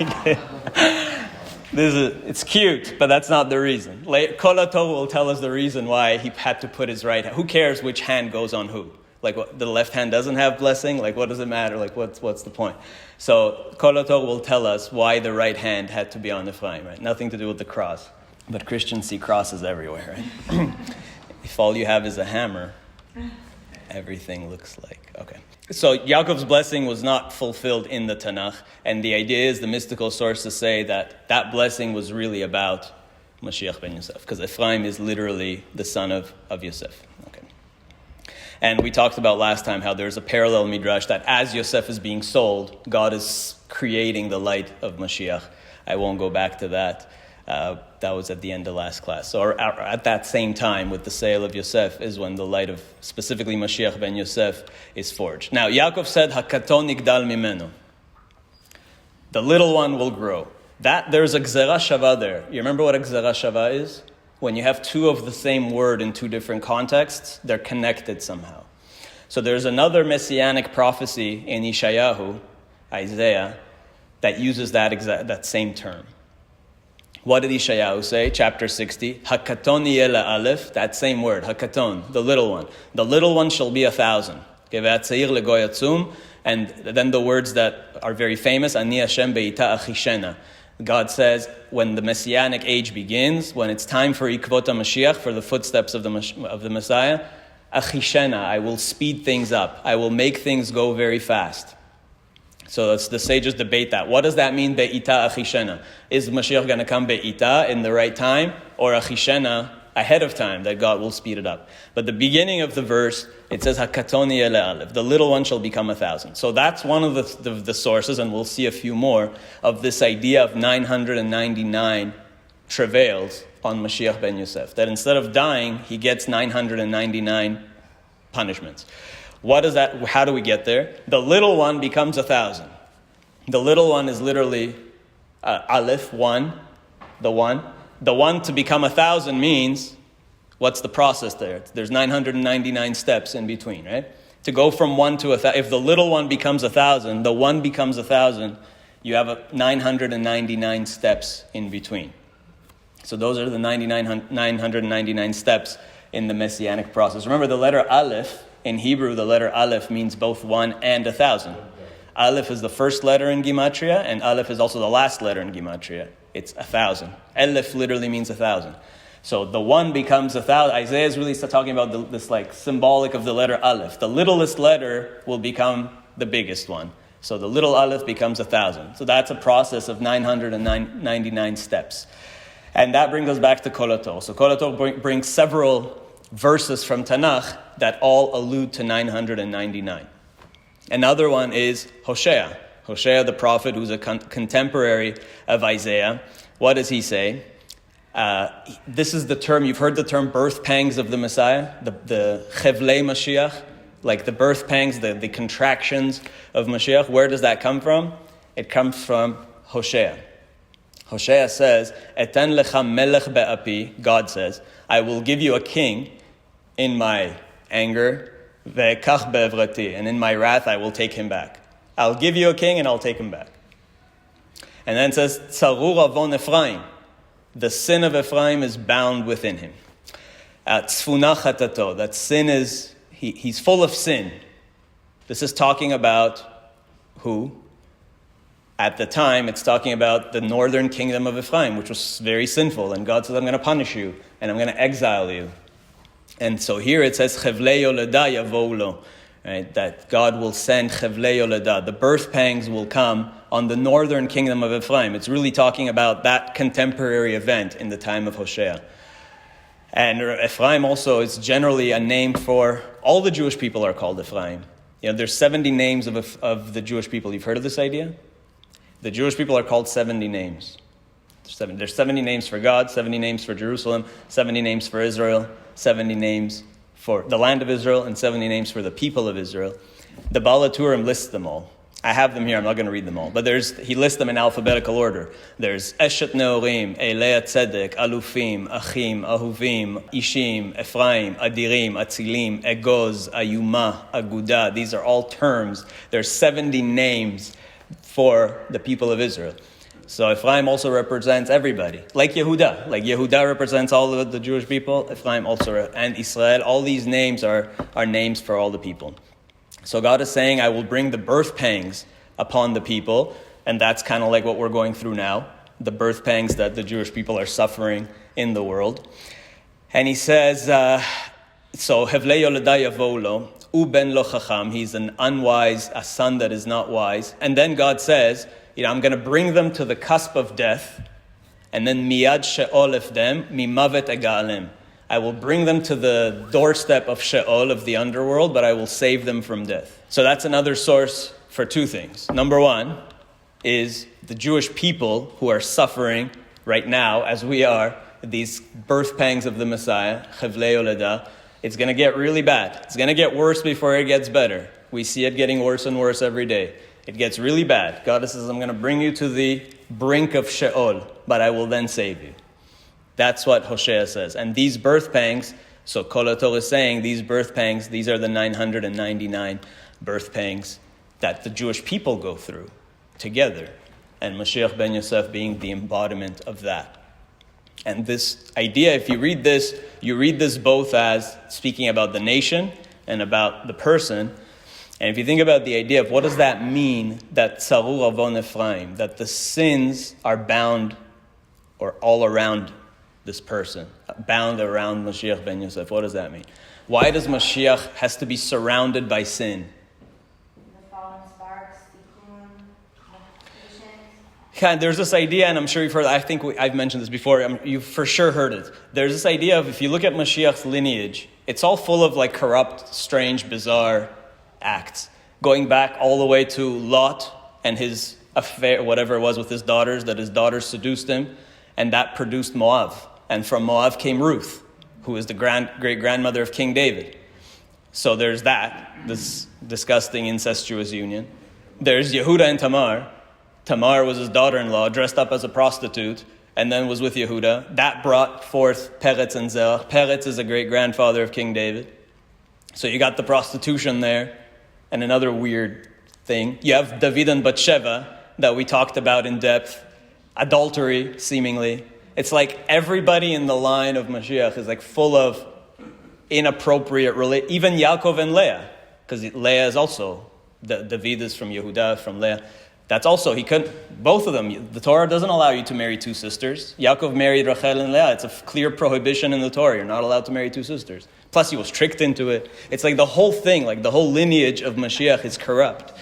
it's cute, but that's not the reason. Kol Hator will tell us the reason why he had to put his right hand. Who cares which hand goes on who? Like, the left hand doesn't have blessing? Like, what does it matter? Like, what's the point? So Kol Hator will tell us why the right hand had to be on Ephraim, right? Nothing to do with the cross. But Christians see crosses everywhere, right? If all you have is a hammer, everything looks like, okay. So Yaakov's blessing was not fulfilled in the Tanakh, and the idea is the mystical sources say that blessing was really about Mashiach ben Yosef, because Ephraim is literally the son of Yosef. Okay. And we talked about last time how there's a parallel Midrash that as Yosef is being sold, God is creating the light of Mashiach. I won't go back to that. That was at the end of last class. So at that same time, with the sale of Yosef, is when the light of specifically Mashiach ben Yosef is forged. Now, Yaakov said, "Hakaton yigdal mimenu." The little one will grow. There's a gzera shava there. You remember what a gzera shava is? When you have two of the same word in two different contexts, they're connected somehow. So there's another messianic prophecy in Isaiah, that uses that same term. What did Yeshayahu say? Chapter 60. Hakaton yela aleph, that same word, hakaton, the little one. The little one shall be 1,000. And then the words that are very famous, Ani Hashem be'ita achishena. God says, when the messianic age begins, when it's time for Ikvot HaMashiach, for the footsteps of the Messiah, achishena, I will speed things up. I will make things go very fast. So the sages debate that. What does that mean, be'ita achishena? Is Mashiach going to come be'ita in the right time, or achishena ahead of time, that God will speed it up? But the beginning of the verse, it says, Hakatoni ele aleph, the little one shall become 1,000. So that's one of the sources, and we'll see a few more, of this idea of 999 travails on Mashiach ben Yosef. That instead of dying, he gets 999 punishments. What is that? How do we get there? The little one becomes 1,000. The little one is literally aleph, one, the one. The one to become 1,000 means, what's the process there? There's 999 steps in between, right? To go from 1 to 1,000, if the little one becomes 1,000, the one becomes 1,000, you have 999 steps in between. So those are the 999 steps in the messianic process. Remember, the letter aleph, in Hebrew, the letter aleph means both 1 and 1,000. Aleph is the first letter in Gematria, and aleph is also the last letter in Gematria. It's 1,000. Elef literally means 1,000. So the one becomes 1,000. Isaiah is really talking about this like symbolic of the letter aleph. The littlest letter will become the biggest one. So the little aleph becomes 1,000. So that's a process of 999 steps. And that brings us back to Kol Hator. So Kol Hator brings several verses from Tanakh that all allude to 999. Another one is Hosea. Hosea, the prophet, who's a contemporary of Isaiah. What does he say? This is the term, you've heard the term birth pangs of the Messiah, the Chevlei Mashiach, like the birth pangs, the contractions of Mashiach. Where does that come from? It comes from Hosea. Hosea says, Eten lecha melech be'api, God says, I will give you a king in my anger, ve'ekach be'evrati, and in my wrath I will take him back. I'll give you a king and I'll take him back. And then it says, Tzarur avon Ephraim. The sin of Ephraim is bound within him. Tzfuna chatato. That sin is, he's full of sin. This is talking about who? At the time, it's talking about the northern kingdom of Ephraim, which was very sinful. And God says, I'm going to punish you and I'm going to exile you. And so here it says, Chevlei yoleda yavou lo. Right, that God will send Chevlei Yoledah. The birth pangs will come on the northern kingdom of Ephraim. It's really talking about that contemporary event in the time of Hosea. And Ephraim also is generally a name for, all the Jewish people are called Ephraim. You know, there's 70 names of the Jewish people. You've heard of this idea? The Jewish people are called 70 names. There's 70 names for God, 70 names for Jerusalem, 70 names for Israel, 70 names for the land of Israel, and 70 names for the people of Israel. The Baal HaTurim lists them all. I have them here, I'm not going to read them all. But he lists them in alphabetical order. There's Eshet Neorim, Elei Tzedek, Alufim, Achim, Ahuvim, Ishim, Ephraim, Adirim, Atzilim, Egoz, Ayuma, Aguda. These are all terms. There's 70 names for the people of Israel. So Ephraim also represents everybody, like Yehuda. Like Yehuda represents all of the Jewish people, Ephraim also, and Israel. All these names are names for all the people. So God is saying, I will bring the birth pangs upon the people, and that's kind of like what we're going through now, the birth pangs that the Jewish people are suffering in the world. And he says, so Hevlei Yoledah yavou lo, u ben lo chacham, he's an unwise, a son that is not wise. And then God says, I'm going to bring them to the cusp of death, and then miyad she'ol efdem, mimavet egalem. I will bring them to the doorstep of Sheol, of the underworld, but I will save them from death. So that's another source for two things. Number one is the Jewish people who are suffering right now, as we are, these birth pangs of the Messiah, Chevlei Yoledah. It's going to get really bad. It's going to get worse before it gets better. We see it getting worse and worse every day. It gets really bad. God says, I'm going to bring you to the brink of Sheol, but I will then save you. That's what Hosea says. And these birth pangs, so Kol Hator is saying, these birth pangs, these are the 999 birth pangs that the Jewish people go through together. And Mashiach ben Yosef being the embodiment of that. And this idea, if you read this both as speaking about the nation and about the person. And if you think about the idea of what does that mean, that tzarur avon Ephraim, that the sins are bound or all around this person, bound around Mashiach ben Yosef, what does that mean? Why does Mashiach has to be surrounded by sin? The fallen sparks, the There's this idea, and I'm sure you've heard, I've mentioned this before, you've for sure heard it. There's this idea of, if you look at Mashiach's lineage, it's all full of like corrupt, strange, bizarre acts. Going back all the way to Lot and his affair, whatever it was with his daughters, that his daughters seduced him, and that produced Moab. And from Moab came Ruth, who is the great-grandmother of King David. So there's that, this disgusting incestuous union. There's Yehuda and Tamar. Tamar was his daughter-in-law, dressed up as a prostitute, and then was with Yehuda. That brought forth Peretz and Zerach. Peretz is a great-grandfather of King David. So you got the prostitution there. And another weird thing, you have David and Bathsheba, that we talked about in depth. Adultery, seemingly. It's like everybody in the line of Mashiach is like full of inappropriate even Yaakov and Leah, because Leah is also, David is from Yehuda, from Leah. That's also, both of them, the Torah doesn't allow you to marry two sisters. Yaakov married Rachel and Leah. It's a clear prohibition in the Torah. You're not allowed to marry two sisters. Plus he was tricked into it. It's like the whole thing, like the whole lineage of Mashiach is corrupt.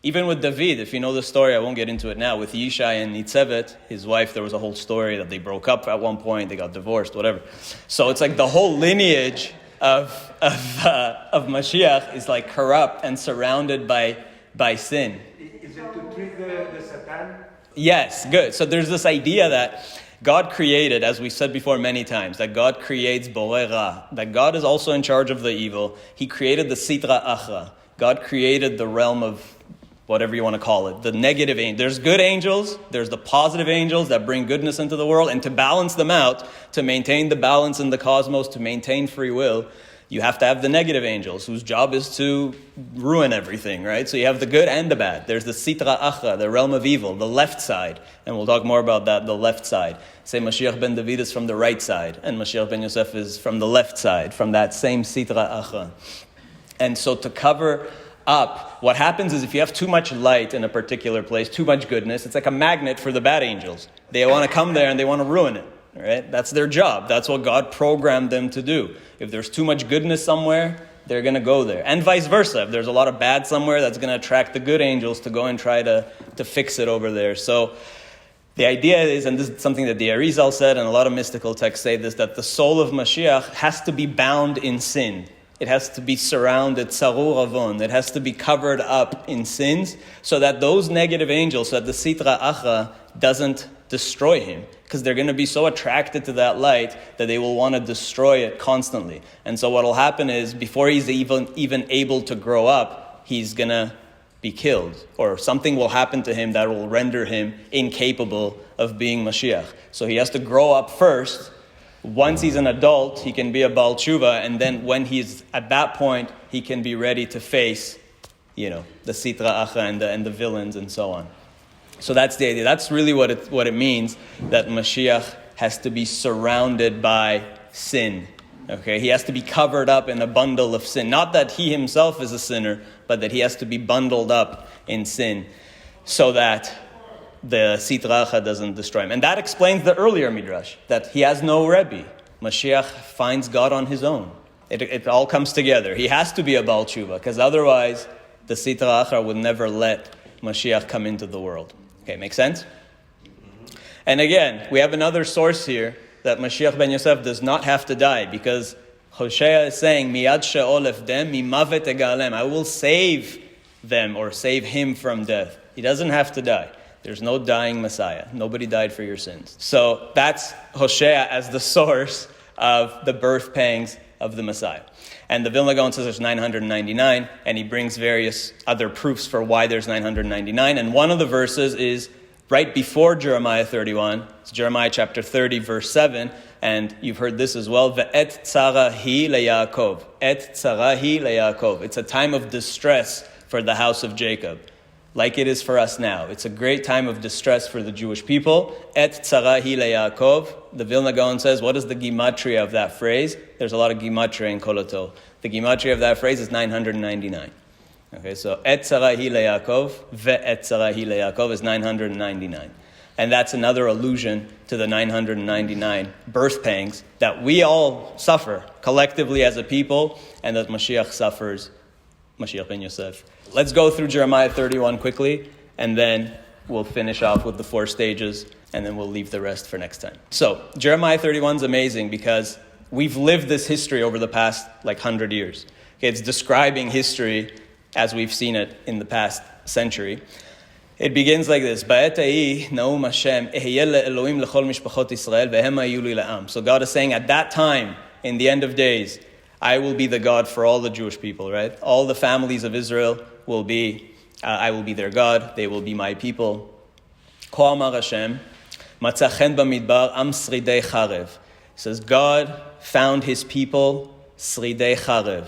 Even with David, if you know the story, I won't get into it now, with Yishai and Nitzevet, his wife, there was a whole story that they broke up at one point, they got divorced, whatever. So it's like the whole lineage of Mashiach is like corrupt and surrounded by sin. Is it to treat the Satan? Yes, good. So there's this idea that God created, as we said before many times, that God creates borei ra, that God is also in charge of the evil. He created the sitra achra. God created the realm of whatever you want to call it, the negative angels. There's good angels, there's the positive angels that bring goodness into the world, and to balance them out, to maintain the balance in the cosmos, to maintain free will, you have to have the negative angels, whose job is to ruin everything, right? So you have the good and the bad. There's the sitra achra, the realm of evil, the left side, and we'll talk more about that, the left side. Say Mashiach ben David is from the right side, and Mashiach ben Yosef is from the left side, from that same sitra achra. And so to cover up, what happens is if you have too much light in a particular place, too much goodness, it's like a magnet for the bad angels. They want to come there and they want to ruin it, right? That's their job. That's what God programmed them to do. If there's too much goodness somewhere, they're going to go there. And vice versa. If there's a lot of bad somewhere, that's going to attract the good angels to go and try to fix it over there. So the idea is, and this is something that the Arizal said, and a lot of mystical texts say this, that the soul of Mashiach has to be bound in sin. It has to be surrounded, tzarur avon. It has to be covered up in sins so that those negative angels, so that the sitra achra doesn't destroy him. Because they're going to be so attracted to that light that they will want to destroy it constantly. And so what will happen is, before he's even able to grow up, he's going to be killed. Or something will happen to him that will render him incapable of being Mashiach. So he has to grow up first. Once he's an adult, he can be a Baal Tshuva, and then when he's at that point, he can be ready to face, the Sitra Achra and the villains and so on. So that's the idea. That's really what it means, that Mashiach has to be surrounded by sin. Okay, he has to be covered up in a bundle of sin. Not that he himself is a sinner, but that he has to be bundled up in sin, so that the Sitra Achra doesn't destroy him. And that explains the earlier Midrash, that he has no Rebbe. Mashiach finds God on his own. It all comes together. He has to be a Baal Tshuva, because otherwise the Sitra Achra would never let Mashiach come into the world. Okay, make sense? And again, we have another source here that Mashiach ben Yosef does not have to die, because Hosea is saying, Miyad she'ol efdem, mimavet egalem. I will save them, or save him from death. He doesn't have to die. There's no dying Messiah. Nobody died for your sins. So that's Hosea as the source of the birth pangs of the Messiah. And the Vilna Gaon says there's 999, and he brings various other proofs for why there's 999. And one of the verses is right before Jeremiah 31. It's Jeremiah chapter 30, verse 7. And you've heard this as well. Ve'et tzara hi leYaakov. Et tzara hi leYaakov. It's a time of distress for the house of Jacob, like it is for us now. It's a great time of distress for the Jewish people. Et tzara hi leYaakov. The Vilna Gaon says, what is the gematria of that phrase? There's a lot of gematria in Kol Hator. The gematria of that phrase is 999. Okay, so Et Tzarahi LeYaakov, Ve'et Tzarahi LeYaakov is 999. And that's another allusion to the 999 birth pangs that we all suffer collectively as a people, and that Mashiach suffers, Mashiach ben Yosef. Let's go through Jeremiah 31 quickly, and then we'll finish off with the 4 stages, and then we'll leave the rest for next time. So, Jeremiah 31 is amazing because we've lived this history over the past 100 years. Okay, it's describing history as we've seen it in the past century. It begins like this: Ba'et ha'ih na'um Hashem ehiyeh le'elohim lechol mishpachot Yisrael vehem hayu li la'am. So God is saying, at that time, in the end of days, I will be the God for all the Jewish people, right? All the families of Israel will be, I will be their God, they will be my people. Ko amar Hashem, matzah chen bamidbar am sridei charev. It says, God found his people sridei charev,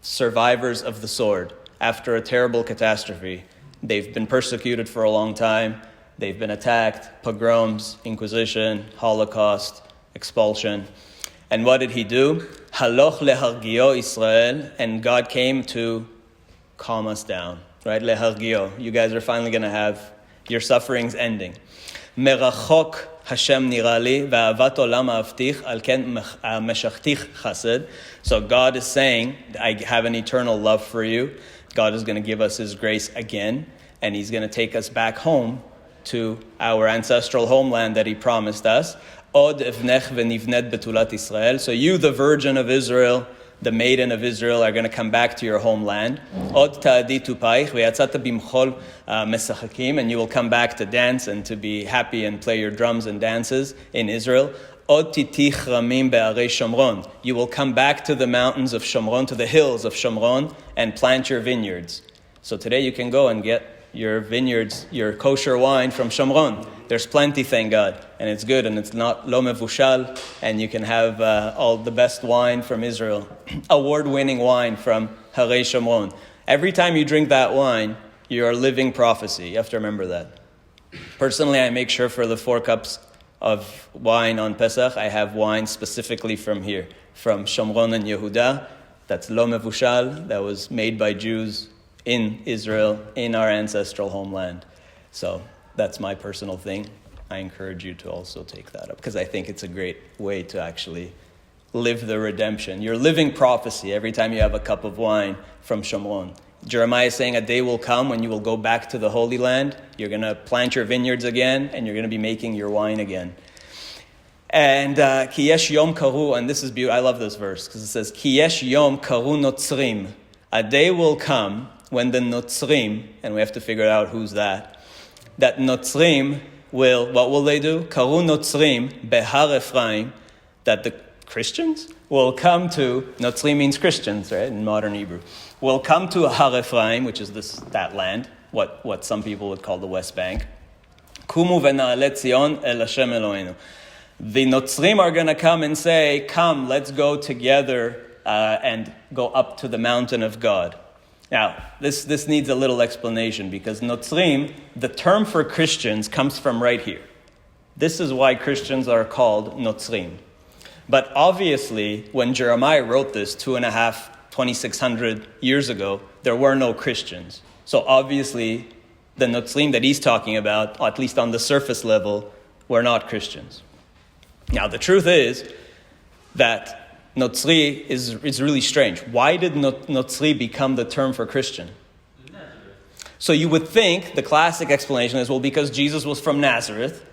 survivors of the sword, after a terrible catastrophe. They've been persecuted for a long time. They've been attacked, pogroms, Inquisition, Holocaust, expulsion. And what did he do? Haloch lehargio Israel, and God came to calm us down, right? Lehargio. You guys are finally going to have your sufferings ending. Merachok Hashem nirali ve'avat olam avtich al ken meshachtich chesed. So God is saying, I have an eternal love for you. God is going to give us his grace again, and he's going to take us back home to our ancestral homeland that he promised us. Od evnech v'nivnet betulat Israel. So you, the virgin of Israel, the maiden of Israel, are going to come back to your homeland. Od ta'adi tupaich v'yatzata bimchol mesachakim, and you will come back to dance and to be happy and play your drums and dances in Israel. Od titich ramim be'arei Shomron. You will come back to the mountains of Shomron, to the hills of Shomron, and plant your vineyards. So today you can go and get your vineyards, your kosher wine from Shomron. There's plenty, thank God, and it's good, and it's not lo mevushal, and you can have all the best wine from Israel, award-winning wine from Harei Shomron. Every time you drink that wine, you are living prophecy. You have to remember that. Personally, I make sure for the 4 cups of wine on Pesach, I have wine specifically from here, from Shomron and Yehuda. That's lo mevushal, that was made by Jews in Israel, in our ancestral homeland. So that's my personal thing. I encourage you to also take that up, because I think it's a great way to actually live the redemption. You're living prophecy every time you have a cup of wine from Shomron. Jeremiah is saying a day will come when you will go back to the Holy Land. You're going to plant your vineyards again, and you're going to be making your wine again. And Ki yesh yom karu, and this is beautiful. I love this verse because it says Ki yesh yom karu Notzrim. A day will come when the Notzrim, and we have to figure out who's that. That Notzrim will, what will they do? Karu Notzrim behar Ephraim. That the Christians will come to, Notzrim means Christians, right, in modern Hebrew, will come to Har Ephraim, which is that land, what some people would call the West Bank. Kumu v'na'alet Zion el Hashem Eloheinu. The Notzrim are going to come and say, come, let's go together and go up to the mountain of God. Now, this needs a little explanation, because Notzrim, the term for Christians, comes from right here. This is why Christians are called Notzrim. But obviously, when Jeremiah wrote this 2,600 years ago, there were no Christians. So obviously, the Notzrim that he's talking about, at least on the surface level, were not Christians. Now, the truth is that Notzri is really strange. Why did Notzri become the term for Christian? So you would think the classic explanation is, well, because Jesus was from Nazareth,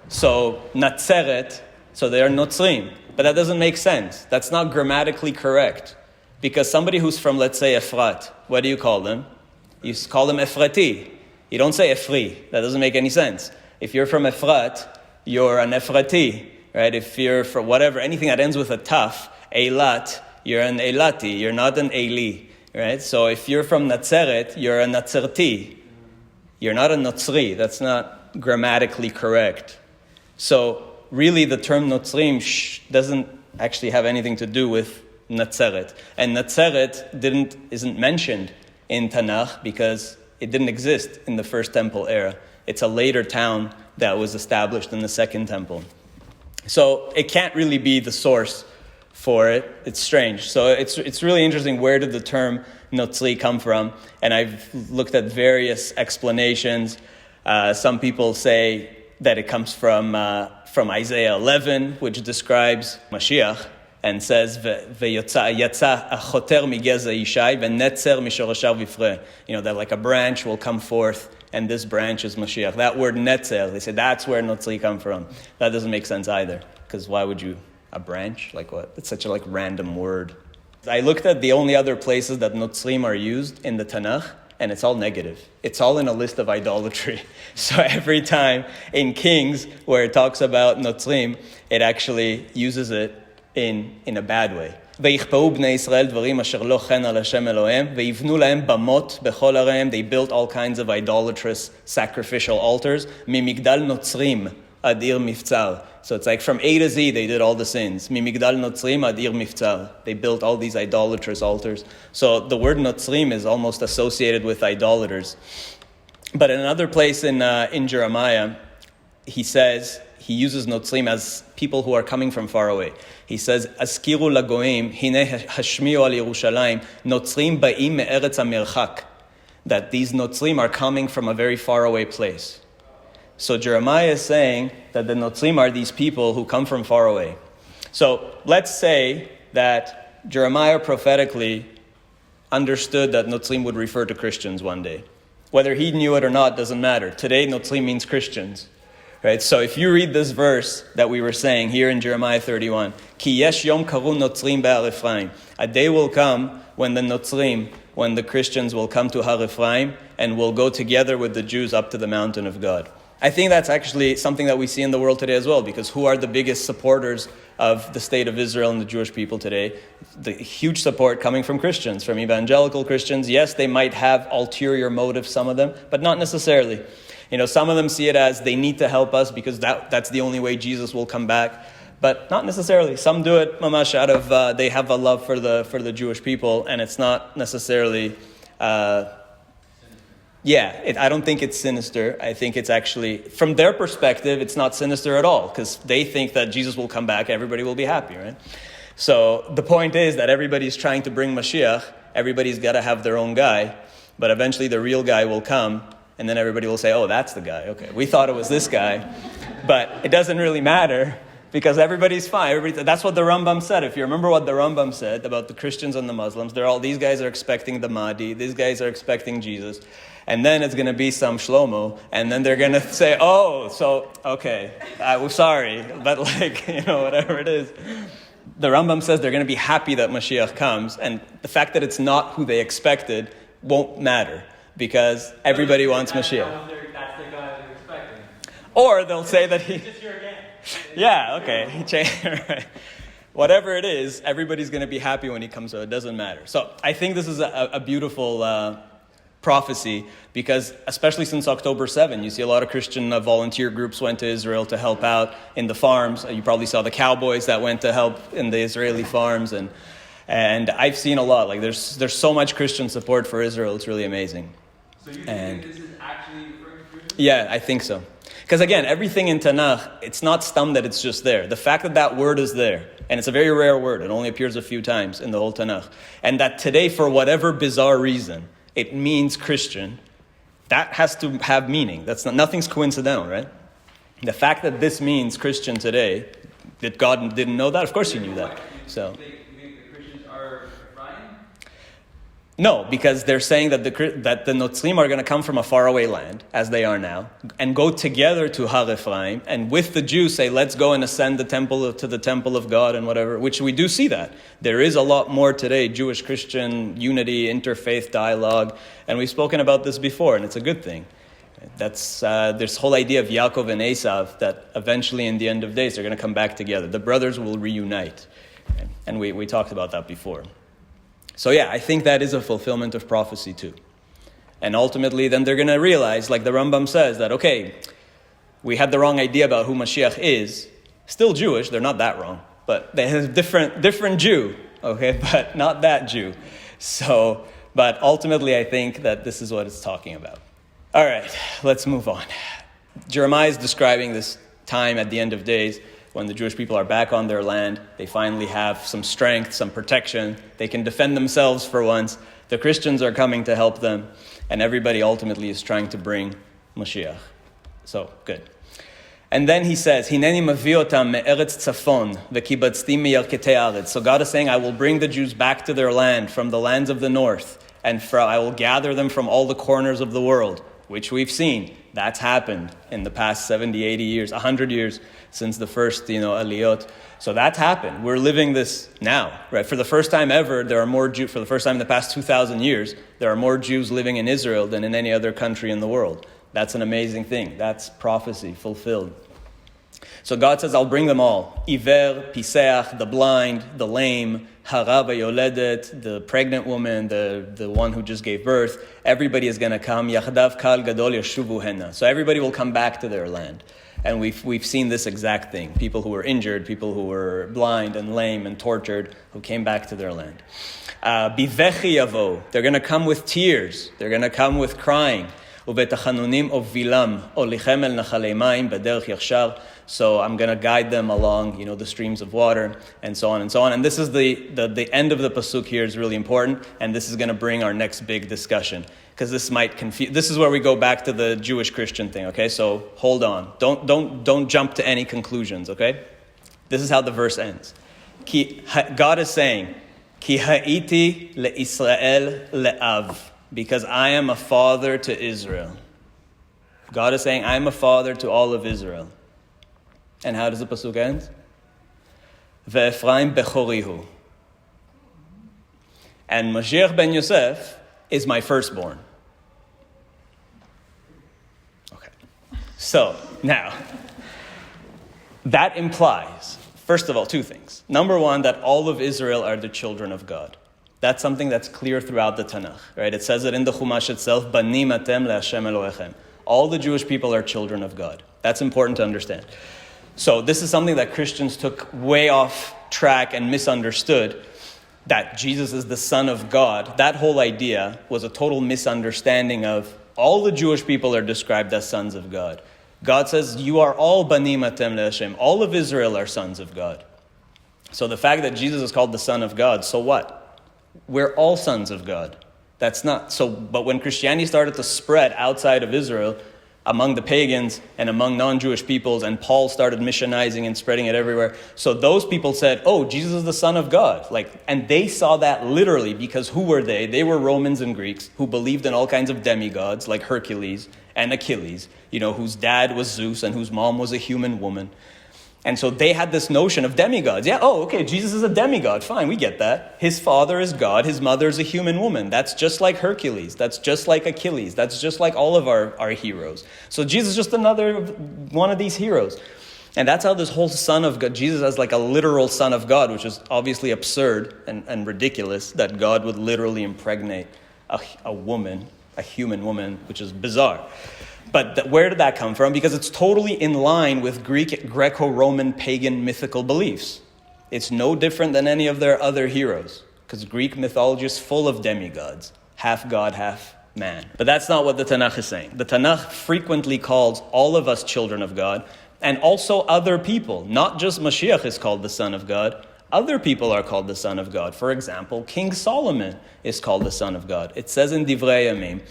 so Natzeret, so they are Notzrim. But that doesn't make sense. That's not grammatically correct. Because somebody who's from, let's say, Efrat, what do you call them? You call them Ephrati. You don't say Ephri. That doesn't make any sense. If you're from Efrat, you're an Ephrati, right? If you're from whatever, anything that ends with a taf, Eilat, you're an Eilati. You're not an Eili, right? So if you're from Natzeret, you're a Natzerti. You're not a Notzri. That's not grammatically correct. So really, the term Notzrim doesn't actually have anything to do with Natzeret. And Natzeret isn't mentioned in Tanakh because it didn't exist in the first temple era. It's a later town that was established in the second temple. So it can't really be the source for it. It's strange. So it's really interesting, where did the term Notzri come from, and I've looked at various explanations. Some people say that it comes from Isaiah 11, which describes Mashiach, and says, "Yatsa achoter migeza yishai v'netzer mishorashav v'ifreh." That like a branch will come forth, and this branch is Mashiach. That word netzer, they say that's where Notzri come from. That doesn't make sense either, because why would you, a branch? Like what? It's such a random word. I looked at the only other places that Notzrim are used in the Tanakh, and it's all negative. It's all in a list of idolatry. So every time in Kings, where it talks about Notzrim, it actually uses it in a bad way. They built all kinds of idolatrous sacrificial altars. Mimigdal Notzrim adir miftzal. So it's like from A to Z, they did all the sins. Mimigdal Notzrim adir miftzal. They built all these idolatrous altars. So the word Notzrim is almost associated with idolaters. But in another place in Jeremiah, he uses Notzrim as people who are coming from far away. He says, "Askiru lagoim, hine hashmiu al Yerushalayim, Notzrim ba'im me'eretz hamerchak." That these Notzrim are coming from a very far away place. So Jeremiah is saying that the Notzrim are these people who come from far away. So let's say that Jeremiah prophetically understood that Notzrim would refer to Christians one day. Whether he knew it or not doesn't matter. Today, Notzrim means Christians. Right? So if you read this verse that we were saying here in Jeremiah 31, Ki yesh yom karu Notzrim be'ar Ephraim. A day will come when the Notzrim, when the Christians will come to Har Ephraim and will go together with the Jews up to the mountain of God. I think that's actually something that we see in the world today as well, because who are the biggest supporters of the state of Israel and the Jewish people today? The huge support coming from Christians, from evangelical Christians. Yes, they might have ulterior motives, some of them, but not necessarily. Some of them see it as they need to help us because that's the only way Jesus will come back. But not necessarily. Some do it mamash out of they have a love for the Jewish people, and it's not necessarily. I don't think it's sinister. I think it's actually, from their perspective, it's not sinister at all, because they think that Jesus will come back, everybody will be happy, right? So the point is that everybody's trying to bring Mashiach. Everybody's got to have their own guy, but eventually the real guy will come. And then everybody will say, oh, that's the guy. Okay, we thought it was this guy. But it doesn't really matter because everybody's fine. That's what the Rambam said. If you remember what the Rambam said about the Christians and the Muslims, these guys are expecting the Mahdi. These guys are expecting Jesus. And then it's going to be some Shlomo. And then they're going to say, oh, so, okay, I'm sorry. But whatever it is. The Rambam says they're going to be happy that Mashiach comes. And the fact that it's not who they expected won't matter. Because everybody wants Mashiach. That's the guy they're expecting. Or they'll say that he... He's just here again. Yeah, okay. Right. Whatever it is, everybody's going to be happy when he comes, so it doesn't matter. So I think this is a beautiful prophecy, because especially since October 7, you see a lot of Christian volunteer groups went to Israel to help out in the farms. You probably saw the cowboys that went to help in the Israeli farms. And I've seen a lot. There's so much Christian support for Israel. It's really amazing. So you think this is actually referring to Christians? Yeah, I think so. Because again, everything in Tanakh, it's not stum that it's just there. The fact that word is there, and it's a very rare word, it only appears a few times in the whole Tanakh, and that today, for whatever bizarre reason, it means Christian, that has to have meaning. Nothing's coincidental, right? The fact that this means Christian today, that God didn't know that? Of course he knew that. So. No, because they're saying that the Notzrim are going to come from a faraway land, as they are now, and go together to Har Ephraim, and with the Jews say, let's go and ascend to the temple of God and whatever, which we do see that. There is a lot more today, Jewish-Christian unity, interfaith dialogue, and we've spoken about this before, and it's a good thing. That's this whole idea of Yaakov and Esav, that eventually in the end of days, they're going to come back together. The brothers will reunite, and we talked about that before. So I think that is a fulfillment of prophecy too. And ultimately, then they're going to realize, like the Rambam says, that, okay, we had the wrong idea about who Mashiach is. Still Jewish, they're not that wrong. But they have different Jew, okay, but not that Jew. So, but ultimately, I think that this is what it's talking about. All right, let's move on. Jeremiah is describing this time at the end of days, when the Jewish people are back on their land, they finally have some strength, some protection. They can defend themselves for once. The Christians are coming to help them, and everybody ultimately is trying to bring Mashiach. So, good. And then he says, Hineni mavi otam me'eretz tzafon v'kibatztim miyarketei aretz. So God is saying, I will bring the Jews back to their land from the lands of the north, and I will gather them from all the corners of the world, which we've seen. That's happened in the past 70, 80 years, 100 years since the first, aliyot. So that's happened. We're living this now, right? For the first time ever, there are more Jews, for the first time in the past 2,000 years, there are more Jews living in Israel than in any other country in the world. That's an amazing thing. That's prophecy fulfilled. So God says, I'll bring them all. Iver, Piseach, the blind, the lame, Hara Yoledet, the pregnant woman, the one who just gave birth. Everybody is going to come. Yachdav Kal Gadol Yeshuvu Hena. So everybody will come back to their land. And we've seen this exact thing. People who were injured, people who were blind and lame and tortured, who came back to their land. Bivechi Yavo. They're going to come with tears. They're going to come with crying. ובתחנונים הובילם הוליכם אל נחלי מים בדרך ישר. So I'm going to guide them along, the streams of water, and so on and so on. And this is the end of the pasuk here is really important, and this is going to bring our next big discussion, because this might confuse. This is where we go back to the Jewish Christian thing. Okay, so hold on, don't jump to any conclusions. Okay, this is how the verse ends. God is saying, Ki ha'iti le'Israel le'av. Because I am a father to Israel. God is saying, I am a father to all of Israel. And how does the pasuk end? Ve'Ephraim bechorihu. And Mashiach ben Yosef is my firstborn. Okay. So, now, that implies, first of all, two things. Number one, that all of Israel are the children of God. That's something that's clear throughout the Tanakh, right? It says it in the Chumash itself, Banim atem le'Hashem Elohechem. All the Jewish people are children of God. That's important to understand. So this is something that Christians took way off track and misunderstood, that Jesus is the Son of God. That whole idea was a total misunderstanding of all the Jewish people are described as sons of God. God says, you are all Banim atem le'Hashem. All of Israel are sons of God. So the fact that Jesus is called the Son of God, so what? We're all sons of God. That's not so. But when Christianity started to spread outside of Israel, among the pagans and among non-Jewish peoples, and Paul started missionizing and spreading it everywhere, so those people said, "Oh, Jesus is the Son of God." And they saw that literally, because who were they? They were Romans and Greeks who believed in all kinds of demigods like Hercules and Achilles, whose dad was Zeus and whose mom was a human woman. And so they had this notion of demigods. Yeah, okay, Jesus is a demigod. Fine, we get that. His father is God. His mother is a human woman. That's just like Hercules. That's just like Achilles. That's just like all of our heroes. So Jesus is just another one of these heroes. And that's how this whole Son of God, Jesus as like a literal Son of God, which is obviously absurd and ridiculous, that God would literally impregnate a woman, a human woman, which is bizarre. But where did that come from? Because it's totally in line with Greco-Roman pagan mythical beliefs. It's no different than any of their other heroes, because Greek mythology is full of demigods, half God, half man. But that's not what the Tanakh is saying. The Tanakh frequently calls all of us children of God, and also other people. Not just Mashiach is called the Son of God. Other people are called the Son of God. For example, King Solomon is called the Son of God. It says in Divrei Yamim,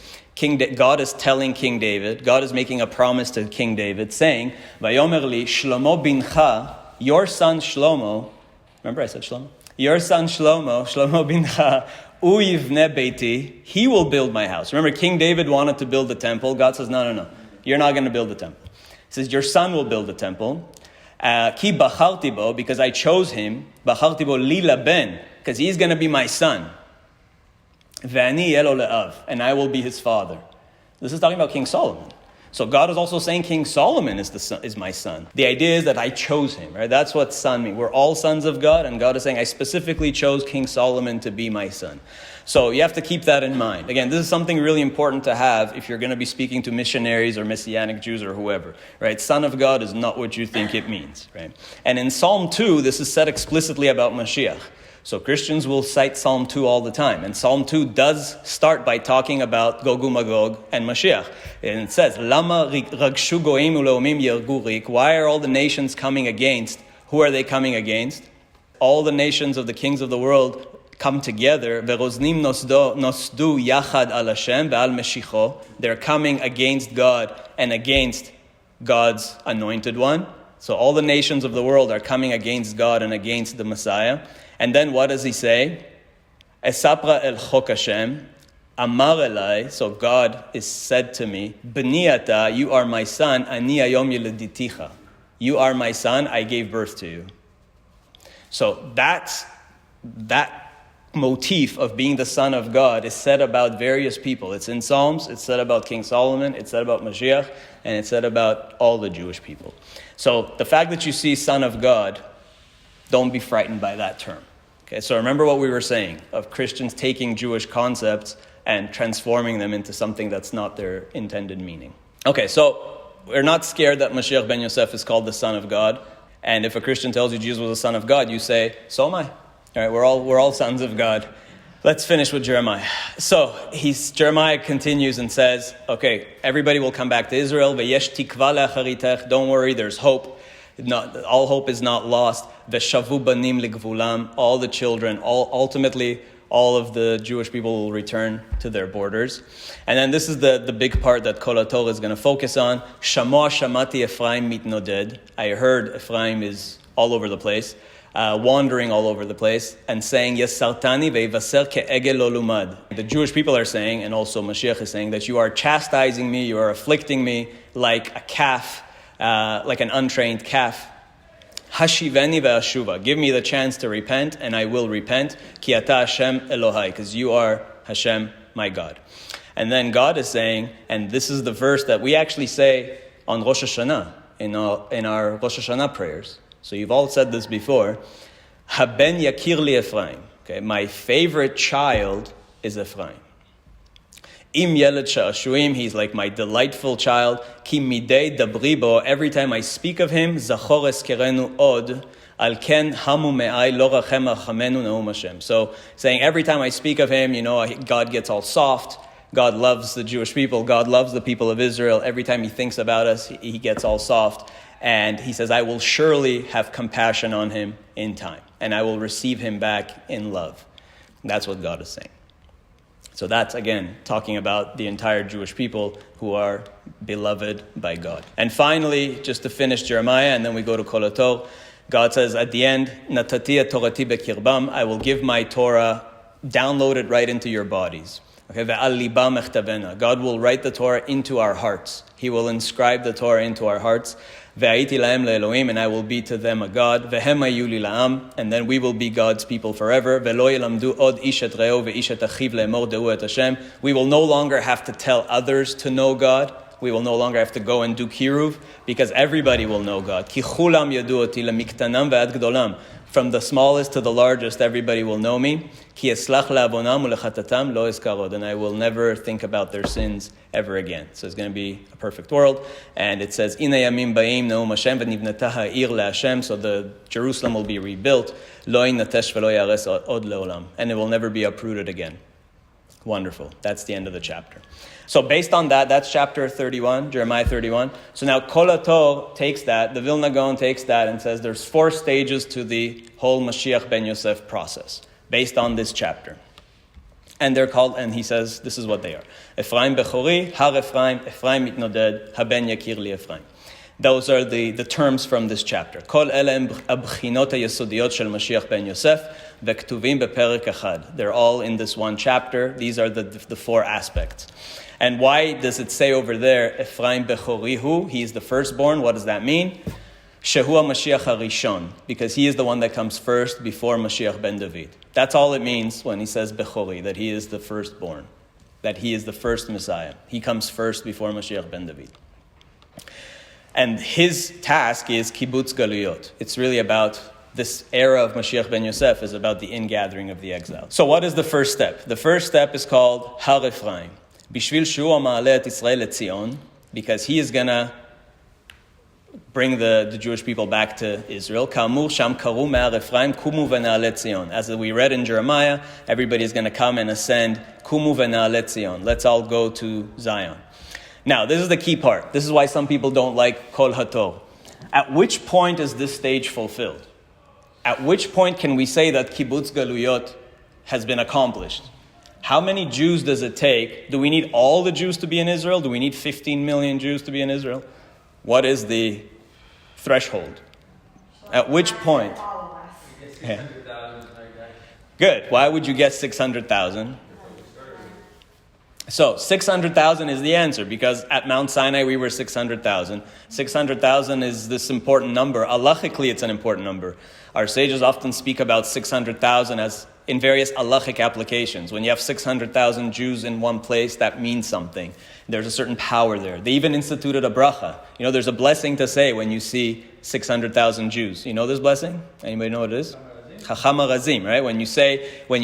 God is telling King David, God is making a promise to King David, saying, Vayomer li, Shlomo bincha, your son Shlomo, remember I said Shlomo? Your son Shlomo bincha, uyivne beiti, he will build my house. Remember, King David wanted to build the temple. God says, no, you're not going to build the temple. He says, your son will build the temple. Ki bacharti bo, because I chose him, bacharti bo li laben, because he's going to be my son. V'ani elo le'av, and I will be his father. This is talking about King Solomon. So God is also saying King Solomon is my son. The idea is that I chose him, right? That's what son means. We're all sons of God, and God is saying, I specifically chose King Solomon to be my son. So you have to keep that in mind. Again, this is something really important to have if you're going to be speaking to missionaries or messianic Jews or whoever, right? Son of God is not what you think it means, right? And in Psalm 2, this is said explicitly about Mashiach. So Christians will cite Psalm 2 all the time. And Psalm 2 does start by talking about Gog uMagog and Mashiach. And it says, Lama ragshu goim uleomim yergu rik. Why are all the nations coming against? Who are they coming against? All the nations of the kings of the world come together. Veroznim nosdu yachad al Hashem ve'al Meshicho. They're coming against God and against God's anointed one. So all the nations of the world are coming against God and against the Messiah. And then what does he say? Esapra el chok Hashem. Amar elai, so God is said to me, B'ni ata, you are my son, ani ayom yelediticha. You are my son, I gave birth to you. So that motif of being the son of God is said about various people. It's in Psalms, it's said about King Solomon, it's said about Mashiach, and it's said about all the Jewish people. So the fact that you see son of God, don't be frightened by that term. Okay, so remember what we were saying of Christians taking Jewish concepts and transforming them into something that's not their intended meaning. Okay, so we're not scared that Mashiach ben Yosef is called the Son of God. And if a Christian tells you Jesus was the Son of God, you say, so am I. All right, we're all sons of God. Let's finish with Jeremiah. So Jeremiah continues and says, okay, everybody will come back to Israel. V'yesh tikva le'acharitech. Don't worry, there's hope. All hope is not lost. V'shavu banim ligvulam. All the children, ultimately, all of the Jewish people will return to their borders. And then this is the big part that Kol Hator is going to focus on. Shamoa shamati Ephraim mitnoded. I heard Ephraim is all over the place, wandering all over the place, and saying, Yesartani ve'vaser ke'egel lo lumad. The Jewish people are saying, and also Mashiach is saying, that you are chastising me, you are afflicting me like a calf, like an untrained calf. Hashiveni ve'ashuva. Give me the chance to repent, and I will repent. Ki ata Hashem Elohai, because you are Hashem, my God. And then God is saying, and this is the verse that we actually say on Rosh Hashanah, in our Rosh Hashanah prayers. So you've all said this before. Haben yakir li Ephraim. Okay, my favorite child is Ephraim. Im yeled sha'ashuim, he's like my delightful child. Ki midei dabri bo, every time I speak of him, zachor eskerenu od, al ken hamu me'ai lo rachem achamenu neum Hashem. So saying every time I speak of him, God gets all soft. God loves the Jewish people. God loves the people of Israel. Every time he thinks about us, he gets all soft. And he says, I will surely have compassion on him in time. And I will receive him back in love. That's what God is saying. So that's, again, talking about the entire Jewish people who are beloved by God. And finally, just to finish Jeremiah, and then we go to Kol Hator, God says at the end, Natati torati bekirbam, I will give my Torah, download it right into your bodies. Okay, ve'al libam echtavena. God will write the Torah into our hearts. He will inscribe the Torah into our hearts. Ve'ayiti lahem le'elohim, and I will be to them a God. Ve'hem hayu li la'am, and then we will be God's people forever. Ve'lo yilamdu od ish et re'o ve'ish et achiv le'emor de'u et Hashem. We will no longer have to tell others to know God. We will no longer have to go and do kiruv, because everybody will know God. Ki chulam yadu oti lemiktanam ve'ad gdolam. From the smallest to the largest, everybody will know me. Ki eslach le'avonam u'lechatatam lo eskarod. And I will never think about their sins ever again. So it's going to be a perfect world. And it says, Ina yamim ba'im neum Hashem v'nivnata ha'ir le'Hashem. So the Jerusalem will be rebuilt. Lo yinatesh ve'lo yares od le'olam. And it will never be uprooted again. Wonderful. That's the end of the chapter. So based on that, that's chapter 31, Jeremiah 31. So now Kol Hator takes that, the Vilna Gaon takes that and says there's 4 stages to the whole Mashiach ben Yosef process based on this chapter. And they're called, and he says, this is what they are. Ephraim Bechori, Har Ephraim, Ephraim Mitnoded, Haben Yakir Li Ephraim. Those are the terms from this chapter. Kol ele abchinot hayesodiyot shel Mashiach ben Yosef vektuvim beperek echad. They're all in this one chapter. These are the 4 aspects. And why does it say over there, Ephraim Bechorihu, he is the firstborn? What does that mean? Shehu HaMashiach HaRishon, because he is the one that comes first before Mashiach ben David. That's all it means when he says Bechori, that he is the firstborn, that he is the first Messiah. He comes first before Mashiach ben David. And his task is Kibbutz Galuyot. It's really about this era of Mashiach ben Yosef is about the ingathering of the exiles. So what is the first step? The first step is called Har Ephraim. Bishvil shu ma'aleh et Yisrael et Zion, because he is going to bring the Jewish people back to Israel. Kamur sham karu me'ar Ephraim kumu v'na'alet Zion. As we read in Jeremiah, everybody is going to come and ascend kumu v'na'alet Zion. Let's all go to Zion. Now, this is the key part. This is why some people don't like Kol Hator. At which point is this stage fulfilled? At which point can we say that Kibbutz Galuyot has been accomplished. How many Jews does it take? Do we need all the Jews to be in Israel? Do we need 15 million Jews to be in Israel? What is the threshold? At which point? Yeah. Good. Why would you get 600,000? So 600,000 is the answer, because at Mount Sinai we were 600,000. 600,000 is this important number. Halachically, it's an important number. Our sages often speak about 600,000 as in various halachic applications. When you have 600,000 Jews in one place, that means something. There's a certain power there. They even instituted a bracha. You know, there's a blessing to say when you see 600,000 Jews. You know this blessing? Anybody know what it is? Chacham Razim, right? When you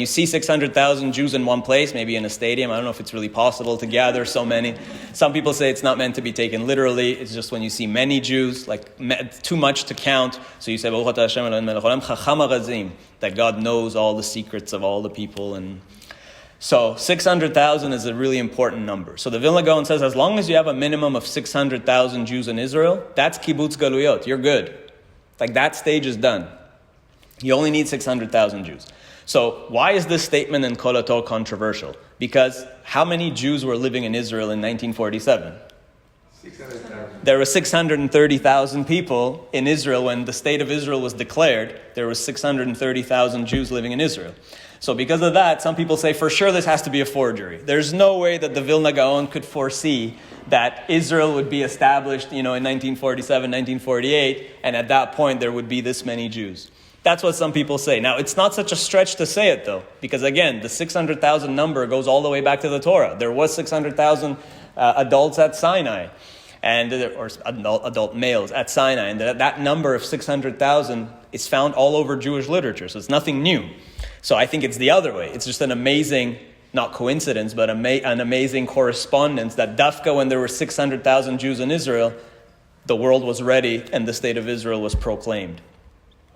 see 600,000 Jews in one place, maybe in a stadium, I don't know if it's really possible to gather so many. Some people say it's not meant to be taken literally. It's just when you see many Jews, like too much to count. So you say, Baruch atah Hashem Eloheinu melech haolam, Chacham Razim, that God knows all the secrets of all the people. And so 600,000 is a really important number. So the Vilna Gaon says, as long as you have a minimum of 600,000 Jews in Israel, that's kibbutz galuyot. You're good. Like that stage is done. You only need 600,000 Jews. So why is this statement in Kol Hator controversial? Because how many Jews were living in Israel in 1947? 600,000. There were 630,000 people in Israel when the state of Israel was declared. There were 630,000 Jews living in Israel. So because of that, some people say, for sure this has to be a forgery. There's no way that the Vilna Gaon could foresee that Israel would be established, in 1947, 1948, and at that point there would be this many Jews. That's what some people say. Now, it's not such a stretch to say it, though, because again, the 600,000 number goes all the way back to the Torah. There was 600,000 adults at Sinai, or adult males at Sinai, and that number of 600,000 is found all over Jewish literature, so it's nothing new. So I think it's the other way. It's just an amazing, not coincidence, but an amazing correspondence that dafka when there were 600,000 Jews in Israel, the world was ready and the state of Israel was proclaimed.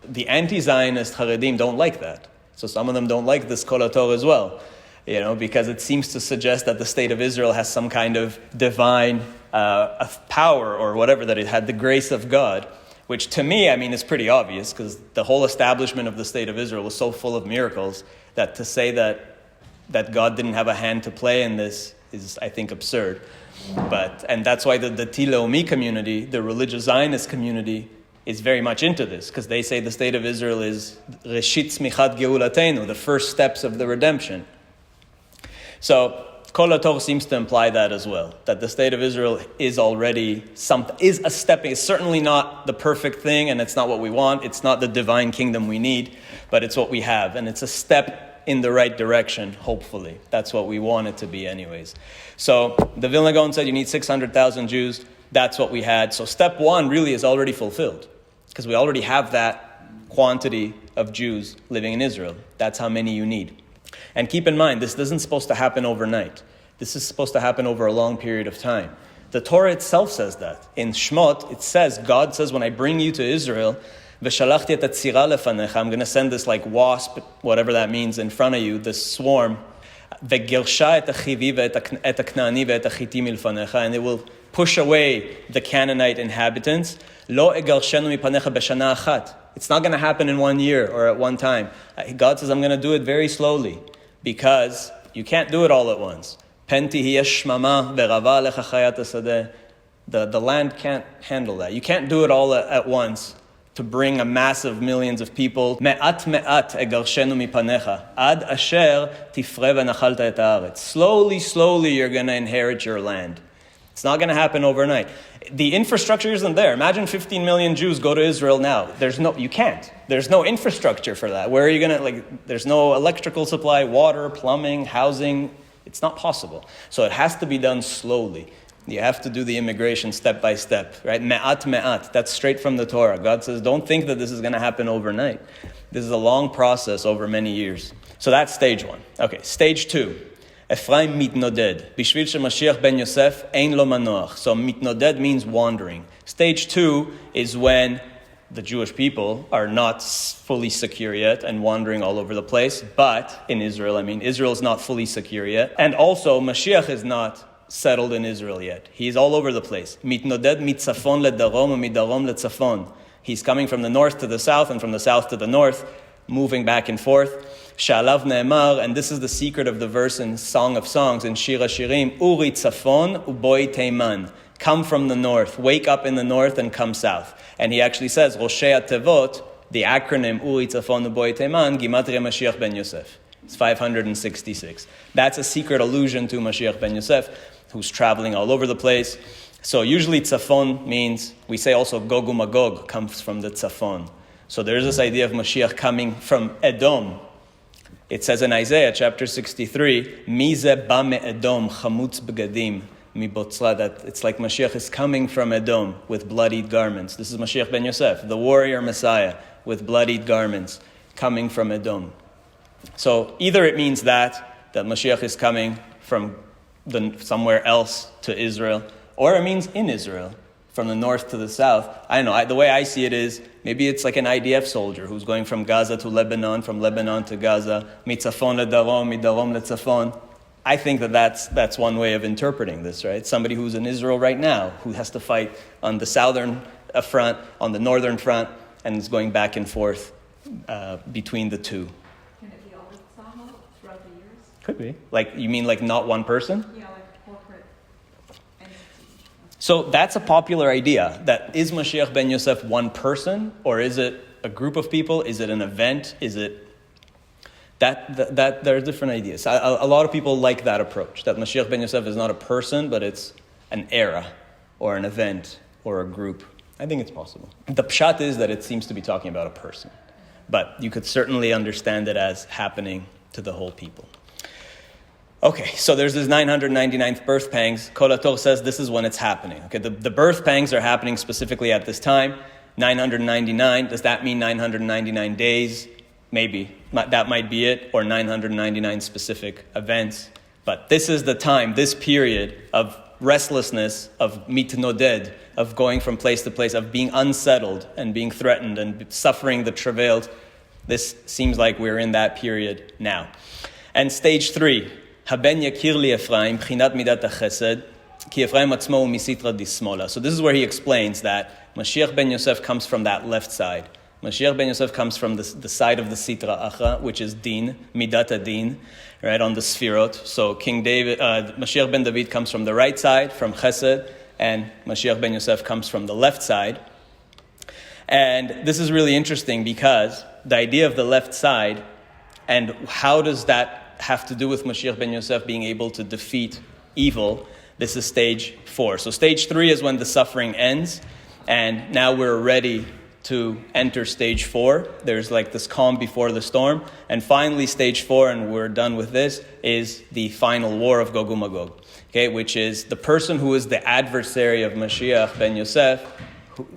The anti-Zionist Haredim don't like that. So some of them don't like this Kol Hator as well, because it seems to suggest that the state of Israel has some kind of divine power or whatever, that it had the grace of God, which to me, is pretty obvious, because the whole establishment of the state of Israel was so full of miracles that to say that God didn't have a hand to play in this is, I think, absurd. And that's why the Tileomi community, the religious Zionist community, is very much into this, because they say the state of Israel is Reshit Tzmichat Geulatenu, the first steps of the redemption. So Kol Hator seems to imply that as well, that the state of Israel is already is certainly not the perfect thing, and it's not what we want. It's not the divine kingdom we need, but it's what we have, and it's a step in the right direction, hopefully. That's what we want it to be anyways. So the Vilna Gaon said you need 600,000 Jews. That's what we had. So step one really is already fulfilled, because we already have that quantity of Jews living in Israel. That's how many you need. And keep in mind, this isn't supposed to happen overnight. This is supposed to happen over a long period of time. The Torah itself says that. In Shmot, it says, God says, when I bring you to Israel, V'shalachti et hatzira lefanecha, I'm going to send this like wasp, whatever that means, in front of you, this swarm, V'girsha et hachivi et haknani et hachiti milfanecha, and it will push away the Canaanite inhabitants. Lo egarshenu mipanecha b'shana achat. It's not going to happen in 1 year or at one time. God says, I'm going to do it very slowly, because you can't do it all at once. Penti hiya shmama ve'rava alecha chayat hasadeh. The land can't handle that. You can't do it all at once to bring a massive millions of people. Me'at egarshenu mipanecha ad asher tifre v'nachalta et haaretz. Slowly, you're going to inherit your land. It's not going to happen overnight. The infrastructure isn't there. Imagine 15 million Jews go to Israel now. You can't. There's no infrastructure for that. Where are you going to, there's no electrical supply, water, plumbing, housing. It's not possible. So it has to be done slowly. You have to do the immigration step by step, right? Me'at. That's straight from the Torah. God says, don't think that this is going to happen overnight. This is a long process over many years. So that's stage one. Okay, stage two. Ephraim mitnoded. Bishvil sheMashiach ben Yosef ein lo manoach. So mitnoded means wandering. Stage two is when the Jewish people are not fully secure yet and wandering all over the place. But in Israel, Israel is not fully secure yet. And also, Mashiach is not settled in Israel yet. He's all over the place. Mitnoded mitzafon ledarom u'midarom letzafon. He's coming from the north to the south and from the south to the north. moving back and forth. Sha'alav ne'emar, and this is the secret of the verse in Song of Songs, in Shir HaShirim, Uri tzafon uboi teiman. Come from the north, wake up in the north and come south. And he actually says, Roshei HaTevot, the acronym Uri tzafon uboi teiman, Gimatria Mashiach ben Yosef. It's 566. That's a secret allusion to Mashiach ben Yosef, who's traveling all over the place. So usually tzafon means, we say also Gog uMagog comes from the tzafon. So there's this idea of Mashiach coming from Edom. It says in Isaiah chapter 63, Mize ba me Edom chamutz begadim mi botzra, that it's like Mashiach is coming from Edom with bloodied garments. This is Mashiach ben Yosef, the warrior Messiah with bloodied garments coming from Edom. So either it means that Mashiach is coming from somewhere else to Israel, or it means in Israel, from the north to the south. I don't know. The way I see it is, maybe it's like an IDF soldier who's going from Gaza to Lebanon, from Lebanon to Gaza, mitzafon ledarom, midarom letzafon. I think that's one way of interpreting this, right? Somebody who's in Israel right now, who has to fight on the southern front, on the northern front, and is going back and forth between the two. Can it be all the Tzahal throughout the years? Could be. Like, you mean like not one person? Yeah, like corporate entity. So that's a popular idea. That is Mashiach ben Yosef one person, or is it a group of people? Is it an event? Is it that there are different ideas. A lot of people like that approach. That Mashiach ben Yosef is not a person, but it's an era, or an event, or a group. I think it's possible. The pshat is that it seems to be talking about a person, but you could certainly understand it as happening to the whole people. Okay, so there's this 999th birth pangs. Kol Hator says this is when it's happening. Okay, the birth pangs are happening specifically at this time. 999, does that mean 999 days? Maybe. That might be it, or 999 specific events. But this is the time, this period of restlessness, of mitnoded, of going from place to place, of being unsettled and being threatened and suffering the travails. This seems like we're in that period now. And stage 3, Haben yakir li Ephraim, b'chinat midat hachesed, ki Ephraim atzmo misitra dismola. So this is where he explains that Mashiach ben Yosef comes from that left side. Mashiach ben Yosef comes from the side of the Sitra Achra, which is Din, Midat Din, right, on the Sfirot. So King David, Mashiach ben David comes from the right side, from Chesed, and Mashiach ben Yosef comes from the left side. And this is really interesting because the idea of the left side, and how does that have to do with Mashiach ben Yosef being able to defeat evil? This is stage 4. So stage 3 is when the suffering ends, and now we're ready to enter stage 4. There's like this calm before the storm. And finally, stage 4, and we're done with this, is the final war of Gog uMagog, okay, which is the person who is the adversary of Mashiach ben Yosef.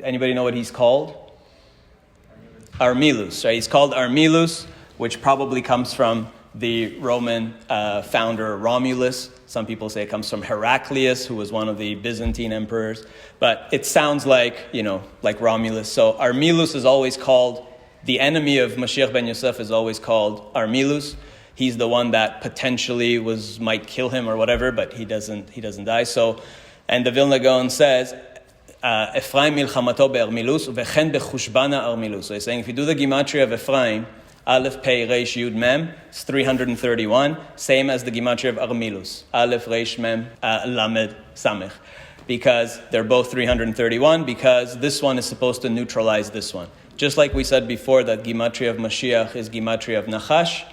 Anybody know what he's called? Armilus, right? He's called Armilus, which probably comes from the Roman founder Romulus. Some people say it comes from Heraclius, who was one of the Byzantine emperors. But it sounds like, like Romulus. So Armilus is always called, the enemy of Mashiach ben Yosef is always called Armilus. He's the one that potentially might kill him or whatever, but he doesn't die. So, and the Vilna Gaon says, Ephraim milchamato be'Armilus, uvechen bechushbana Armilus. So he's saying, if you do the gematria of Ephraim, Aleph, Pei, Reish, Yud, Mem, it's 331, same as the gematria of Armilus. Aleph, Reish, Mem, Lamed, Samech. Because they're both 331, because this one is supposed to neutralize this one. Just like we said before that gematria of Mashiach is gematria of Nachash,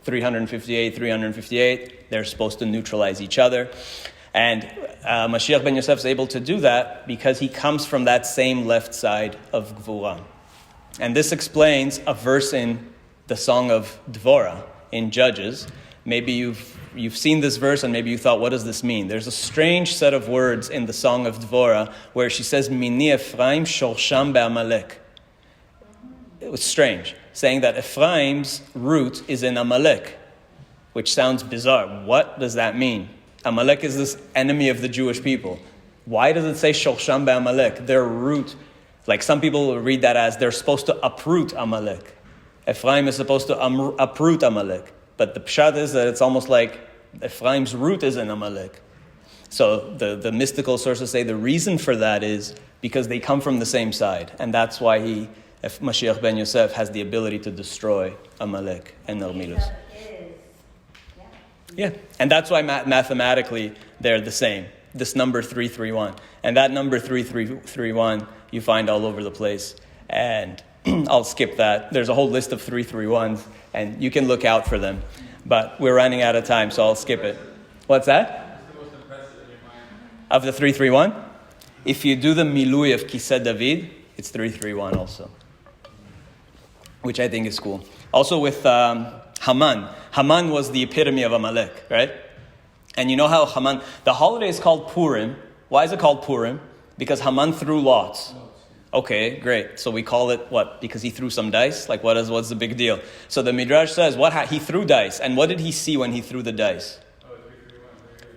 358, they're supposed to neutralize each other. And Mashiach ben Yosef is able to do that because he comes from that same left side of Gvura. And this explains a verse in the song of Dvorah in Judges. Maybe you've seen this verse and maybe you thought, what does this mean? There's a strange set of words in the song of Dvorah where she says, Mini Ephraim shorsham be'Amalek. It was strange, saying that Ephraim's root is in Amalek, which sounds bizarre. What does that mean? Amalek is this enemy of the Jewish people. Why does it say shorsham be'Amalek? Their root, like some people read that as they're supposed to uproot Amalek. Ephraim is supposed to uproot Amalek. But the pshat is that it's almost like Ephraim's root is in Amalek. So the mystical sources say the reason for that is because they come from the same side. And that's why he if Mashiach ben Yosef has the ability to destroy Amalek and Narmilus. Yeah, and that's why mathematically they're the same. This number 331. And that number 3331 you find all over the place. And I'll skip that. There's a whole list of 331s, and you can look out for them. But we're running out of time, so I'll skip it. What's that? What's the most impressive in your mind? Of the 331? If you do the Milui of Kiseh David, it's 331 also, which I think is cool. Also with Haman. Haman was the epitome of Amalek, right? And you know how Haman... The holiday is called Purim. Why is it called Purim? Because Haman threw lots. Okay, great. So we call it what? Because he threw some dice? Like what's the big deal? So the Midrash says, he threw dice. And what did he see when he threw the dice?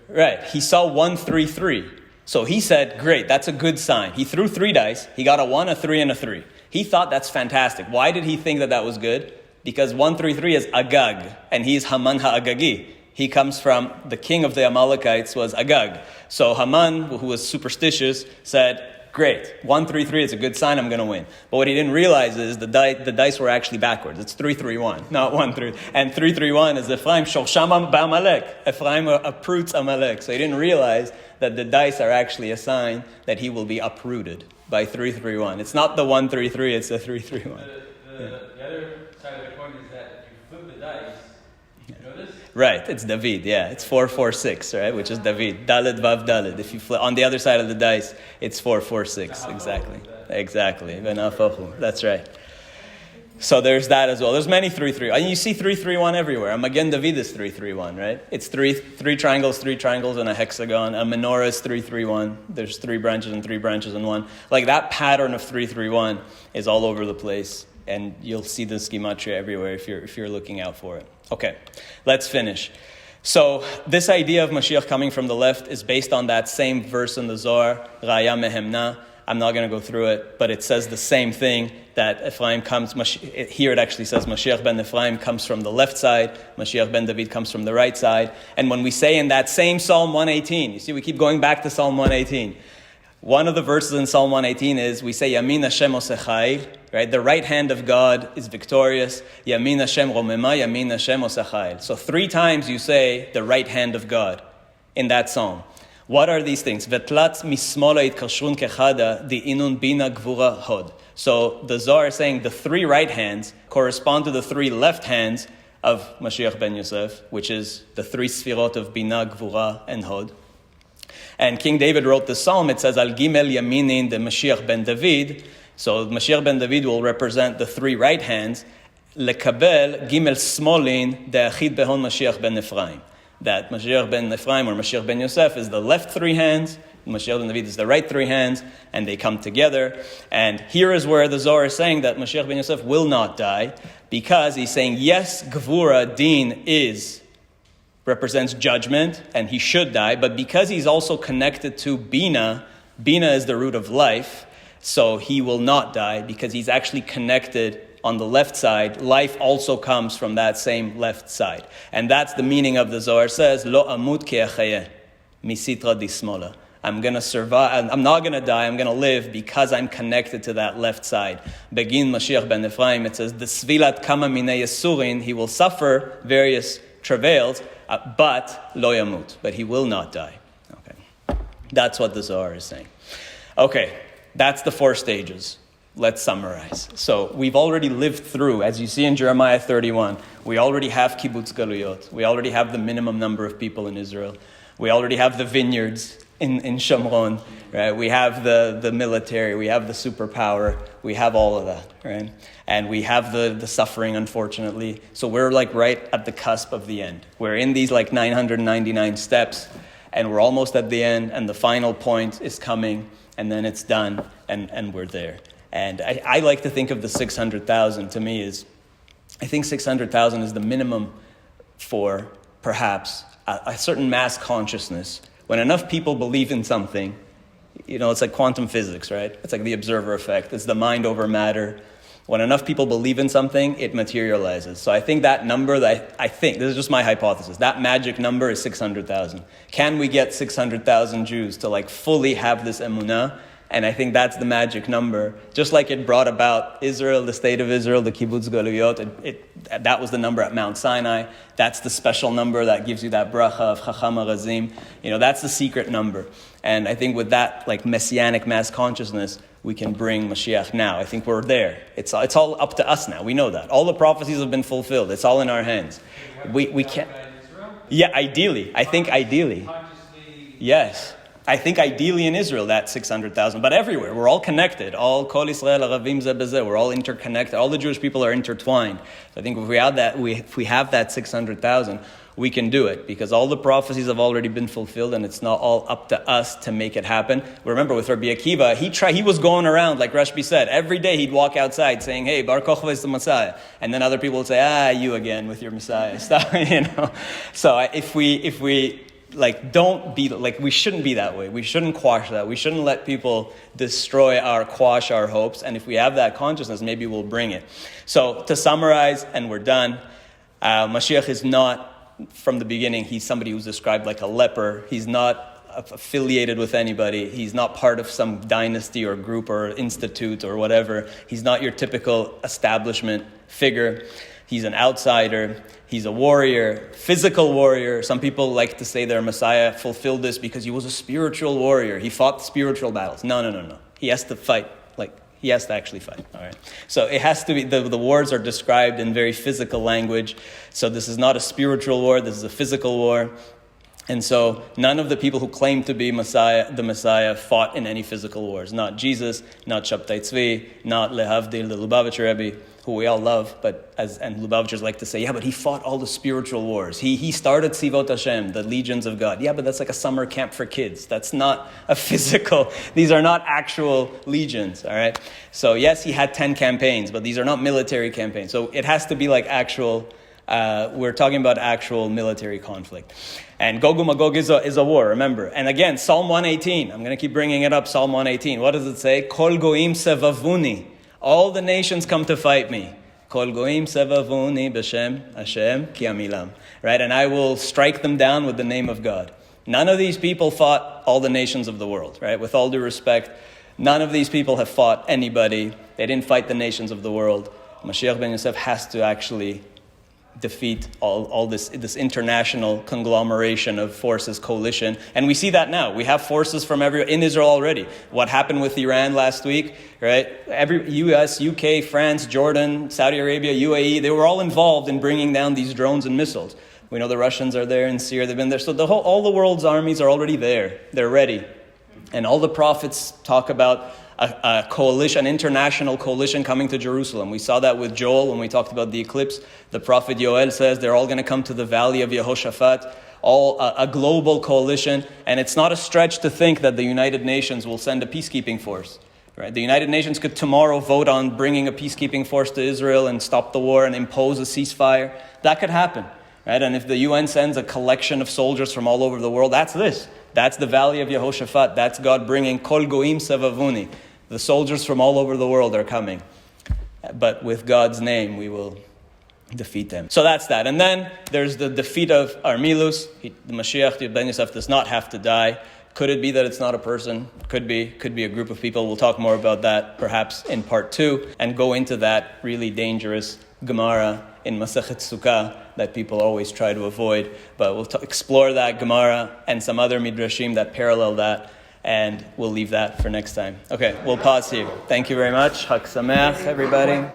Right. He saw 133. So he said, great, that's a good sign. He threw 3 dice. He got a 1, a 3, and a 3. He thought that's fantastic. Why did he think that was good? Because 133 is Agag. And he is Haman HaAgagi. He comes from, the king of the Amalekites was Agag. So Haman, who was superstitious, said, great, 133 is a good sign, I'm going to win. But what he didn't realize is the dice were actually backwards. It's 331, not 1-3. And 331 is Ephraim, Shorsham Ba'amalek. Ephraim uproots Amalek. So he didn't realize that the dice are actually a sign that he will be uprooted by 331. It's not the 133, it's the 331. The other side of the coin is that if you flip the dice, you notice? Right, it's David, yeah. It's 446, right, which is David. Daled Vav Daled. If you flip on the other side of the dice, it's 446, exactly. Exactly. That's right. So there's that as well. There's many 3-3. And you see 3-3-1 everywhere. Magen David is 3-3-1, right? It's three triangles, and a hexagon. A menorah is 3-3-1. There's 3 branches and 3 branches in one. Like that pattern of 3-3-1 is all over the place. And you'll see the gematria everywhere if you're looking out for it. Okay, let's finish. So this idea of Mashiach coming from the left is based on that same verse in the Zohar, Raya Mehemna. I'm not going to go through it, but it says the same thing, that Ephraim comes, here it actually says Mashiach ben Ephraim comes from the left side, Mashiach ben David comes from the right side. And when we say in that same Psalm 118, you see we keep going back to Psalm 118. One of the verses in Psalm 118 is, we say, Yamin Hashem Osechayil, right? The right hand of God is victorious. Yamin Hashem Romema, Yamin Hashem Osechayil. So 3 times you say the right hand of God in that psalm. What are these things? Vetlat mismola itkashrun kechada di inun bina gvura hod. So the Zohar is saying the 3 right hands correspond to the 3 left hands of Mashiach ben Yosef, which is the 3 sfirot of bina, gvura, and hod. And King David wrote the psalm. It says, Al Gimel Yaminin de Mashiach ben David. So Mashiach ben David will represent the 3 right hands. Lekabel Gimel Smolin de Achid Behon Mashiach ben Ephraim. That Mashiach ben Ephraim or Mashiach ben Yosef is the left 3 hands. Mashiach ben David is the right 3 hands. And they come together. And here is where the Zohar is saying that Mashiach ben Yosef will not die. Because he's saying, yes, Gvura, Din represents judgment, and he should die, but because he's also connected to Bina is the root of life, so he will not die, because he's actually connected on the left side. Life also comes from that same left side. And that's the meaning of the Zohar says, Lo amut ki achayeh, misitra dismola. I'm going to survive, I'm not going to die, I'm going to live because I'm connected to that left side. Begin Mashiach ben Ephraim, it says, the svilat kama minei yesurin, he will suffer various travails, but lo yamut, but he will not die. Okay, that's what the Zohar is saying. Okay, that's the 4 stages. Let's summarize. So we've already lived through, as you see in Jeremiah 31, we already have kibbutz galuyot. We already have the minimum number of people in Israel. We already have the vineyards in Shomron, right? We have the military, we have the superpower, we have all of that, right? And we have the suffering, unfortunately. So we're like right at the cusp of the end. We're in these like 999 steps, and we're almost at the end, and the final point is coming, and then it's done, and we're there. And I like to think of the 600,000, to me I think 600,000 is the minimum for perhaps a certain mass consciousness. When enough people believe in something, it's like quantum physics, right? It's like the observer effect. It's the mind over matter. When enough people believe in something, it materializes. So I think that number, this is just my hypothesis, that magic number is 600,000. Can we get 600,000 Jews to like fully have this emunah And I think that's the magic number. Just like it brought about Israel, the state of Israel, the kibbutz galuyot, that was the number at Mount Sinai. That's the special number that gives you that bracha of Chacham Arazim. That's the secret number. And I think with that, like messianic mass consciousness, we can bring Mashiach now. I think we're there. It's all up to us now. We know that. All the prophecies have been fulfilled. It's all in our hands. We can't. Yeah, ideally. I think ideally. Yes. I think ideally in Israel, that's 600,000. But everywhere, we're all connected. All Kol Yisrael Aravim Zeh B'Zeh. We're all interconnected. All the Jewish people are intertwined. So I think if we have that 600,000, we can do it. Because all the prophecies have already been fulfilled, and it's not all up to us to make it happen. Remember, with Rabbi Akiva, he was going around, like Rashbi said, every day he'd walk outside saying, hey, Bar Kochva is the Messiah. And then other people would say, you again with your Messiah stuff. So if we don't be we shouldn't be that way. We shouldn't quash that. We shouldn't let people quash our hopes. And if we have that consciousness, maybe we'll bring it. So to summarize, and we're done, Mashiach is not, from the beginning, he's somebody who's described like a leper. He's not affiliated with anybody. He's not part of some dynasty or group or institute or whatever. He's not your typical establishment figure. He's an outsider. He's a warrior, physical warrior. Some people like to say their Messiah fulfilled this because he was a spiritual warrior. He fought spiritual battles. No. He has to fight. He has to actually fight. All right. So it has to be, the wars are described in very physical language. So this is not a spiritual war. This is a physical war. And so none of the people who claim to be the Messiah fought in any physical wars. Not Jesus, not Shabtai Tzvi, not Lehavdil, the Lubavitcher Rebbe, who we all love, and Lubavitchers like to say, but he fought all the spiritual wars. He started Tzivot Hashem, the legions of God. Yeah, but that's like a summer camp for kids. That's not a physical, these are not actual legions, all right? So yes, he had 10 campaigns, but these are not military campaigns. So it has to be like actual, we're talking about actual military conflict. And Gog Magog is a war, remember. And again, Psalm 118, I'm going to keep bringing it up, Psalm 118. What does it say? Kol goim sevavuni. All the nations come to fight me. Kol goim sevavuni b'shem Hashem ki amilam. Right? And I will strike them down with the name of God. None of these people fought all the nations of the world. Right? With all due respect, none of these people have fought anybody. They didn't fight the nations of the world. Mashiach ben Yosef has to actually defeat all this international conglomeration of forces, coalition. And we see that now. We have forces from in Israel already. What happened with Iran last week, right? US, UK, France, Jordan, Saudi Arabia, UAE, they were all involved in bringing down these drones and missiles. We know the Russians are there in Syria, they've been there. So all the world's armies are already there. They're ready. And all the prophets talk about a coalition, an international coalition coming to Jerusalem. We saw that with Joel when we talked about the eclipse. The prophet Yoel says they're all going to come to the valley of Yehoshaphat, all a global coalition. And it's not a stretch to think that the United Nations will send a peacekeeping force. Right? The United Nations could tomorrow vote on bringing a peacekeeping force to Israel and stop the war and impose a ceasefire. That could happen. Right? And if the UN sends a collection of soldiers from all over the world, that's this. That's the valley of Yehoshaphat. That's God bringing Kol Goim Sevavuni. The soldiers from all over the world are coming. But with God's name, we will defeat them. So that's that. And then there's the defeat of Armilus. The Mashiach ben Yosef does not have to die. Could it be that it's not a person? Could be a group of people. We'll talk more about that perhaps in part 2 and go into that really dangerous Gemara in Masechet Sukkah that people always try to avoid. But we'll explore that Gemara and some other Midrashim that parallel that, and we'll leave that for next time. Okay, we'll pause here. Thank you very much. Chag Sameach, everybody.